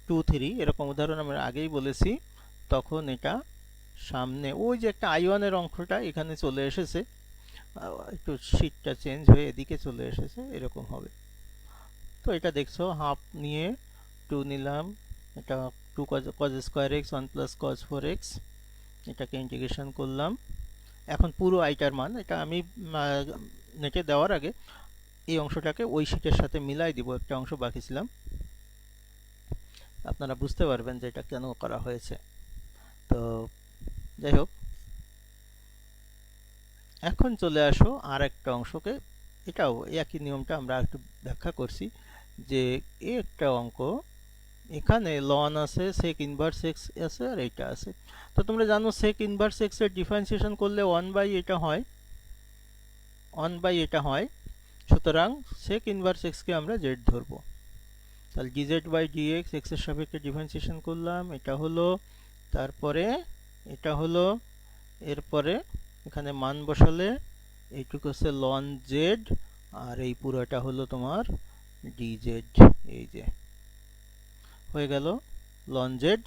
2 3, এরকম উদাহরণ আমরা আগেই বলেছি, তখন এটা সামনে ওই যে একটা i1 এর অংশটা এখানে চলে এসেছে, একটু শীটটা চেঞ্জ হয়ে এদিকে চলে এসেছে, এরকম হবে। তো এটা দেখছো হাফ নিয়ে 2 নিলাম, এটা 2 cos square x 1 plus cos 4x, এটাকে ইন্টিগ্রেশন করলাম। এখন পুরো আইটার মান এটা আমি নেটে দেওয়ার আগে এই অংশটাকে ওই শীটের সাথে মিলাই দিব, একটা অংশ বাকি ছিলাম, আপনারা বুঝতে পারবেন যে এটা কেন করা হয়েছে। তো যাই হোক, এখন চলে আসো আর একটা অংশকে, এটাও একই নিয়মটা আমরা একটু ব্যাখ্যা করছি, যে এই একটা অঙ্ক, এখানে লন আছে, সেক ইনভার্স এক্স আছে, আর এইটা আছে। তো তোমরা জানো সেক ইনভার্স এক্স এর ডিফারেন্সিয়েশন করলে 1 বাই এটা হয়, 1 বাই এটা হয়। সুতরাং সেক ইনভার্স এক্স কে আমরা জেড ধরবো। তাহলে dz বাই dx এক্স এর সাপেক্ষে ডিফারেন্সিয়েশন করলাম, এটা হলো, তারপরে এটা হলো, এরপরে এখানে মান বসালে এইটুকু হচ্ছে লন জেড, আর এই পুরোটা হলো তোমার dz। এই যে হয়ে গেল লন জেড।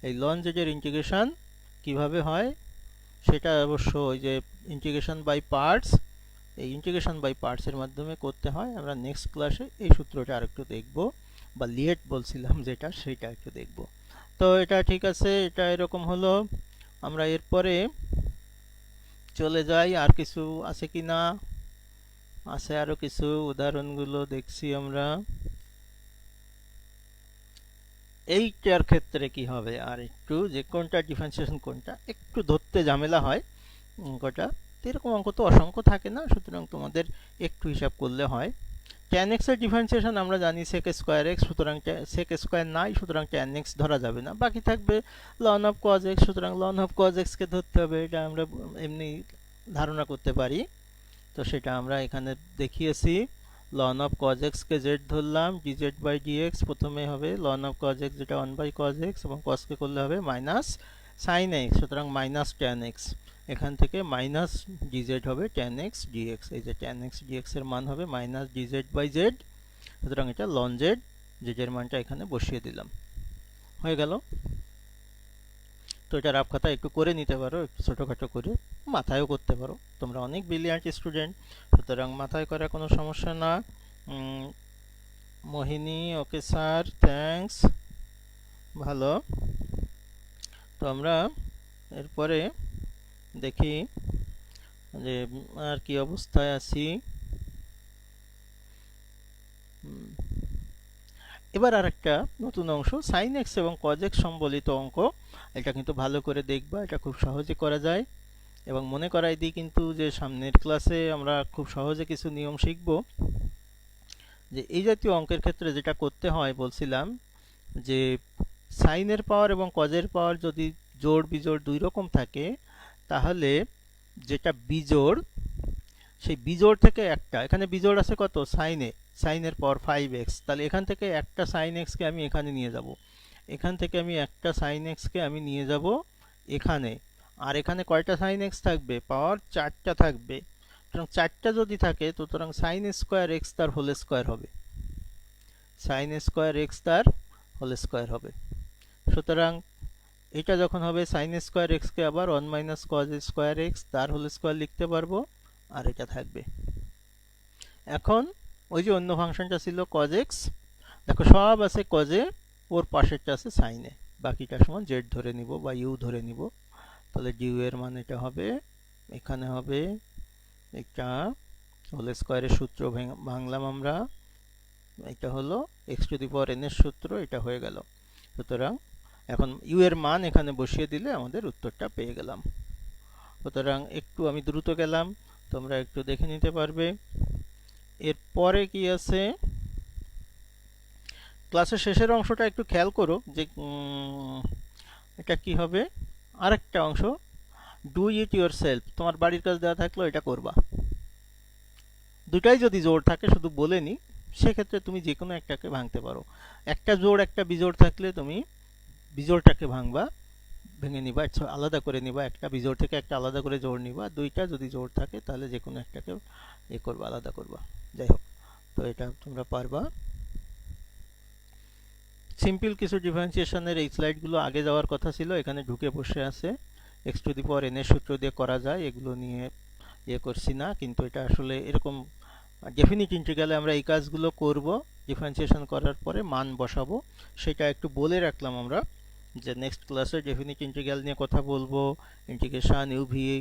এই লন জেড এর ইন্টিগ্রেশন কিভাবে হয় সেটা অবশ্য ওই যে ইন্টিগ্রেশন বাই পার্টস, এই ইন্টিগ্রেশন বাই পার্টস এর মাধ্যমে করতে হয়। আমরা নেক্সট ক্লাসে এই সূত্রটা আরেকটু দেখব, বা লিয়েট বলছিলাম যেটা, সেটা একটু দেখব। তো এটা ঠিক আছে, এটা এরকম হলো। আমরা এরপরে চলে যাই, আর কিছু আছে কি না, আছে আরো কিছু উদাহরণগুলো দেখছি আমরা। এইটার ক্ষেত্রে কি হবে, আর একটু যে কোনটা ডিফারেন্সিয়েশন কোনটা একটু ধরতে ঝামেলা হয় অঙ্কটা। এরকম অঙ্ক তো অসংখ্য থাকে না, সুতরাং তোমাদের একটু হিসাব করলে হয়। tan x এর ডিফারেন্সিয়েশন আমরা জানি sec স্কয়ার x, সুতরাং sec স্কয়ার নাই, সুতরাং tan x ধরা যাবে না, বাকি থাকবে ln অফ cos x, সুতরাং ln অফ cos x কে ধরতে হবে, এটা আমরা এমনি ধারণা করতে পারি। তো সেটা আমরা এখানে দেখিয়েছি, ln of cos x K z ধরলাম, dz বাই dx প্রথমে হবে ln অফ cos x, যেটা 1 বাই cos x, এবং cos কে করলে হবে মাইনাস sin x, সুতরাং মাইনাস tan x, এখান থেকে মাইনাস dz হবে tan x dx। এই যে tan x dx এর মান হবে মাইনাস dz বাই z, সুতরাং এটা ln z, z এর মানটা এখানে বসিয়ে দিলাম, হয়ে গেল। তো এটা রাফ খাতা একটু করে নিতে পারো, একটু ছোটখাটো করে, মাথায়ও করতে পারো, তোমরা অনেক ব্রিলিয়ান্ট স্টুডেন্ট, সুতরাং মাথায় করা কোনো সমস্যা না। মোহিনী, ওকে স্যার, থ্যাঙ্কস, ভালো। তো আমরা এরপরে দেখি যে আর কি অবস্থায় আছি। এবার আর একটা নতুন অংশ, sin x এবং cos x সম্বলিত অঙ্ক, এটা কিন্তু ভালো করে দেখবা, এটা খুব সহজে করা যায়। এবং মনে করাই দিই কিন্তু যে সামনের ক্লাসে আমরা খুব সহজে কিছু নিয়ম শিখব, যে এই জাতীয় অঙ্কের ক্ষেত্রে যেটা করতে হয় বলছিলাম, যে sin এর পাওয়ার এবং cos এর পাওয়ার যদি জোড় বিজোড় দুই রকম থাকে, তাহলে যেটা বিজোড়, সেই বিজোড় থেকে একটা, এখানে বিজোড় আছে কত, sin এ, sin এর পাওয়ার 5x, তাহলে এখান থেকে একটা sin x কে আমি এখানে নিয়ে যাব, এখান থেকে আমি একটা sin x কে আমি নিয়ে যাব এখানে, আর এখানে কয়টা sin x থাকবে, পাওয়ার 4টা থাকবে। সুতরাং 4টা যদি থাকে, সুতরাং sin স্কয়ার x তার হোল স্কয়ার হবে, sin স্কয়ার x তার হোল স্কয়ার হবে। সুতরাং এটা যখন হবে সাইন স্কোয়ার এক্স কে আবার 1 মাইনাস কজ স্কোয়ার এক্স তার হোল স্কোয়ার লিখতে পারবো, আর এটা থাকবে। এখন ওই যে অন্য ফাংশনটা ছিল কজ এক্স, দেখো সব আছে কজে, ওর পাশেরটা আছে সাইনে, বাকিটা সমান জেড ধরে নিব বা ইউ ধরে নিব। তাহলে ডিউ এর মান এটা হবে, এখানে হবে এটা হোল স্কোয়ারের সূত্র ভাঙলাম আমরা, এটা হলো x two the power N এর সূত্র, এটা হয়ে গেল। সুতরাং এখন ইউ এর মান এখানে বসিয়ে দিলে আমাদের উত্তরটা পেয়ে গেলাম। সুতরাং একটু আমি দ্রুত গেলাম, তোমরা একটু দেখে নিতে পারবে। এরপরে কি আছে, ক্লাসের শেষের অংশটা একটু খেয়াল করো যে এটা কি হবে, আরেকটা অংশ, ডু ইট ইউর সেলফ, তোমার বাড়ির কাজ দেওয়া থাকলেও এটা করবা। দুটাই যদি জোড় থাকে, শুধু বলে নি, সেক্ষেত্রে তুমি যে কোনো একটাকে ভাঙতে পারো। একটা জোড় একটা বিজোড় থাকলে তুমি বিজোড়টাকে ভাঙবা, ভেঙে নিবা, আলাদা করে নিবা, একটা বিজোড় থেকে একটা আলাদা করে জোড় নিবা। দুইটা যদি জোড় থাকে তাহলে যে কোনো একটাকে করবা, আলাদা করবা। যাই হোক, তো এটা তোমরা পারবা। সিম্পল কিছু ডিফারেন্সিয়েশনের এই স্লাইডগুলো আগে যাওয়ার কথা ছিল, এখানে ঢুকে বসে আছে। X two the power N এর সূত্র দিয়ে করা যায়, এগুলো নিয়ে করছি না, কিন্তু এটা আসলে এরকম ডেফিনিট ইন্টিগ্রালে আমরা এই কাজগুলো করব। ডিফারেন্সিয়েশন করার পরে মান বসাবো, সেটা একটু বলে রাখলাম আমরা, যে নেক্সট ক্লাসে ডেফিনিট ইন্টিগ্রাল নিয়ে কথা বলবো, ইন্টিগ্রেশন ইউভি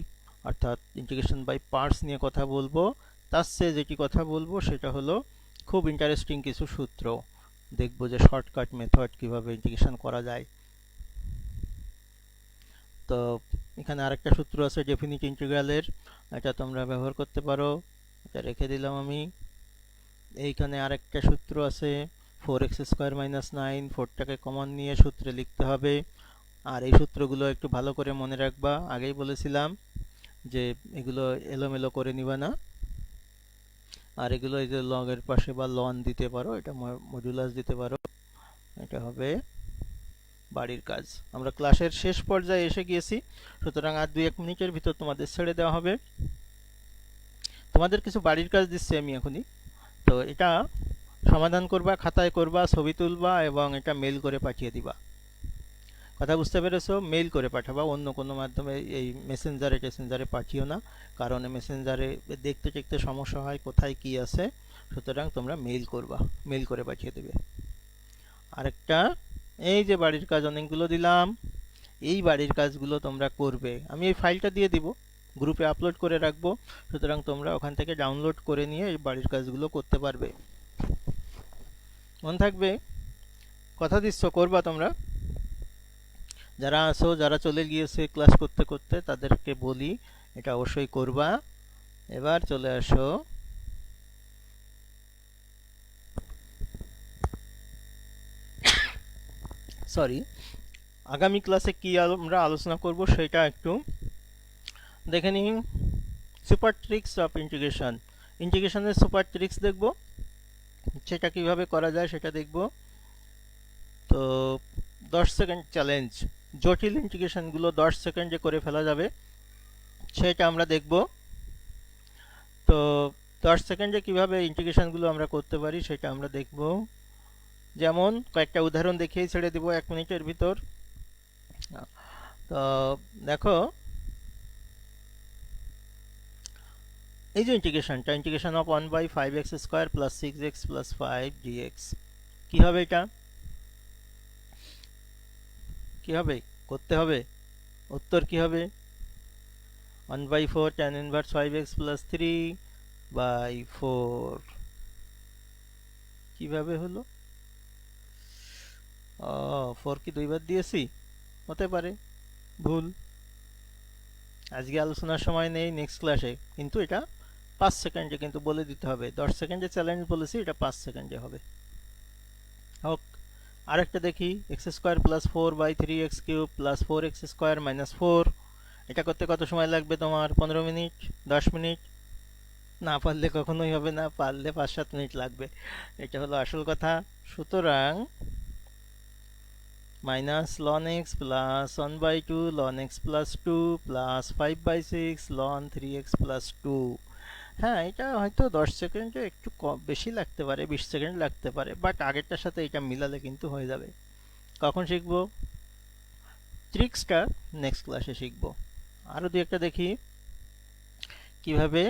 অর্থাৎ ইন্টিগ্রেশন বাই পার্টস নিয়ে কথা বলবো। তার চেয়ে যেটি কথা বলবো সেটা হলো খুব ইন্টারেস্টিং কিছু সূত্র দেখবো, যে শর্টকাট মেথড কিভাবে ইন্টিগ্রেশন করা যায়। তো এখানে আরেকটা সূত্র আছে ডেফিনিট ইন্টিগ্রালের, এটা তোমরা ব্যবহার করতে পারো, এটা রেখে দিলাম আমি। এইখানে আরেকটা সূত্র আছে 4x স্কোয়ার মাইনাস 9, 4টাকে কমন নিয়ে সূত্রে লিখতে হবে। আর এই সূত্রগুলো একটু ভালো করে মনে রাখবা, আগেই বলেছিলাম যে এগুলো এলোমেলো করে নিবা না। আর এগুলো এই যে লগ এর পাশে বা লন দিতে পারো, এটা মডুলাস দিতে পারো, এটা হবে বাড়ির কাজ। আমরা ক্লাসের শেষ পর্যায়ে এসে গিয়েছি, সুতরাং আর 2-1 মিনিটের ভিতর তোমাদের ছেড়ে দেওয়া হবে। তোমাদের কিছু বাড়ির কাজ দিচ্ছি আমি এখনই, তো এটা সমাধান করবা, খাতায় করবা, ছবি তুলবা এবং এটা মেল করে পাঠিয়ে দিবা। কথা বুঝতে পেরেছো? মেল করে পাঠাবা, অন্য কোনো মাধ্যমে এই মেসেঞ্জারে পাঠিও না, কারণ মেসেঞ্জারে দেখতে দেখতে সমস্যা হয় কোথায় কি আছে। সুতরাং তোমরা মেল করবা, মেল করে পাঠিয়ে দেবে। আরেকটা, এই যে বাড়ির কাজ অনেকগুলো দিলাম, এই বাড়ির কাজগুলো তোমরা করবে। আমি এই ফাইলটা দিয়ে দিব, গ্রুপে আপলোড করে রাখবো, সুতরাং তোমরা ওখান থেকে ডাউনলোড করে নিয়ে এই বাড়ির কাজগুলো করতে পারবে। মনে থাকবে, কথা দিচ্ছ, করবা তোমরা। যারা আছো, যারা চলে গিয়েছে ক্লাস করতে করতে, তাদেরকে বলি এটা অবশ্যই করবা। এবার চলে আসো, সরি, আগামী ক্লাসে কি আমরা আলোচনা করব সেটা একটু দেখে নিন। সুপার ট্রিক্স অফ ইন্টিগ্রেশন, ইন্টিগ্রেশনের সুপার ট্রিক্স দেখব, সেটা কিভাবে করা যায় সেটা দেখব। তো 10 সেকেন্ড চ্যালেঞ্জ, জটিল ইন্টিগ্রেশনগুলো 10 সেকেন্ডে করে ফেলা যাবে সেটা আমরা দেখব। তো 10 সেকেন্ডে কিভাবে ইন্টিগ্রেশনগুলো আমরা করতে পারি সেটা আমরা দেখব। যেমন কয়েকটা উদাহরণ দেখিয়ে ছেড়ে দেব 1 মিনিটের ভিতর। তো দেখো, এই যে ইন্টিগ্রেশনটা, integration of 1/5x square plus 6x plus 5 dx, কি হবে এটা? কি হবে? করতে হবে। উত্তর কি হবে? 1/4 tan ইনভার্স 5x প্লাস 3/4। কিভাবে হলো? 4 কি দুইবার দিয়েছি? হতে পারে, ভুল। আজকে আলোচনার সময় নেই, নেক্সট ক্লাসে। কিন্তু এটা 5 সেকেন্ডে কিন্তু বলে দিতে হবে। 10 সেকেন্ডে চ্যালেঞ্জ বলেছি, এটা 5 সেকেন্ডে হবে। হোক, আরেকটা দেখি, x square plus 4/3x cube plus 4x square minus 4। এটা করতে কত সময় লাগবে তোমার? 15 মিনিট, 10 মিনিট? না পারলে কখনোই হবে না, পারলে 5-7 মিনিট লাগবে, এটা হলো আসল কথা। সুতরাং minus ln x plus 1/2 ln x plus 2 plus 5/6 ln 3x plus 2। হ্যাঁ, এটা হয়তো 10 সেকেন্ডে একটু বেশি লাগতে পারে, 20 সেকেন্ড লাগতে পারে, বাট আগেরটার সাথে এটা মিলালে কিন্তু হয়ে যাবে। কখন শিখবো? ট্রিক্সটা নেক্সট ক্লাসে শিখব। আরও দু একটা দেখি কিভাবে।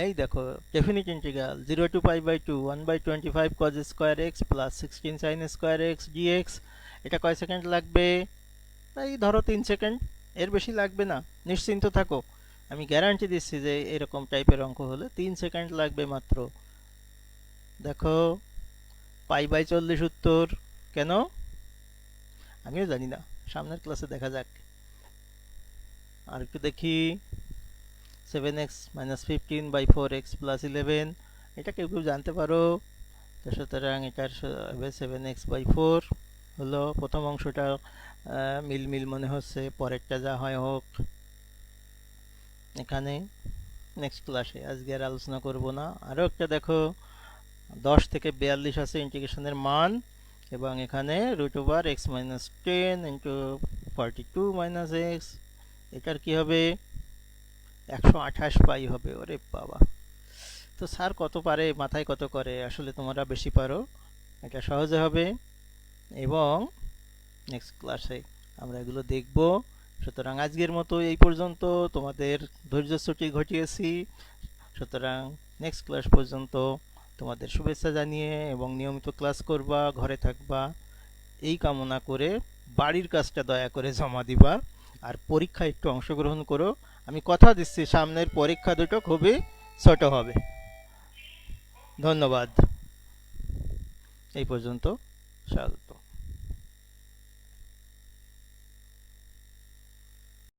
এই দেখো, definite integral 0 to pi by 2 1/25 cos square x plus 16 sin square x dx. এটা কয় সেকেন্ড লাগবে? এই ধরো 3 সেকেন্ড, এর বেশি লাগবে না, নিশ্চিন্ত থাকো। আমি গ্যারান্টি দিচ্ছি যে এরকম টাইপের অঙ্ক হলে 3 সেকেন্ড লাগবে মাত্র। দেখো, পাই বাই 40 উত্তর। কেন আমিও জানি না, সামনের ক্লাসে দেখা যাক। আর একটু দেখি, 7x minus 15 by 4x plus 11, এটা কেউ কেউ জানতে পারো। তো সুতরাং এটার 7x বাই 4 হলো প্রথম অংশটা। মিল মিল মনে হচ্ছে, পরেরটা যা হয় হোক। এখানে নেক্সট ক্লাসে আজকে আর আলোচনা করব না। আরও একটা দেখো, 10 থেকে 42 আছে ইন্টিগ্রেশনের মান, এবং এখানে root over x minus 10 into 42 minus x. এটার কি হবে? 128 পাই হবে। ওরে বাবা! তো স্যার কত পারে, মাথায় কত করে, আসলে তোমরা বেশি পারো, এটা সহজে হবে। এবং নেক্সট ক্লাসে আমরা এগুলো দেখব। সুতরাং আজকের মতো এই পর্যন্ত, তোমাদের ধৈর্যচ্যুতি ঘটিয়েছি। সুতরাং নেক্সট ক্লাস পর্যন্ত তোমাদের শুভেচ্ছা জানিয়ে এবং নিয়মিত ক্লাস করবা, ঘরে থাকবা, এই কামনা করে বাড়ির কাজটা দয়া করে জমা দিবা। আর পরীক্ষায় একটু অংশগ্রহণ করো। আমি কথা দিচ্ছি সামনের পরীক্ষা দুটো খুবই ছোট হবে। ধন্যবাদ। এই পর্যন্ত, স্বাগত।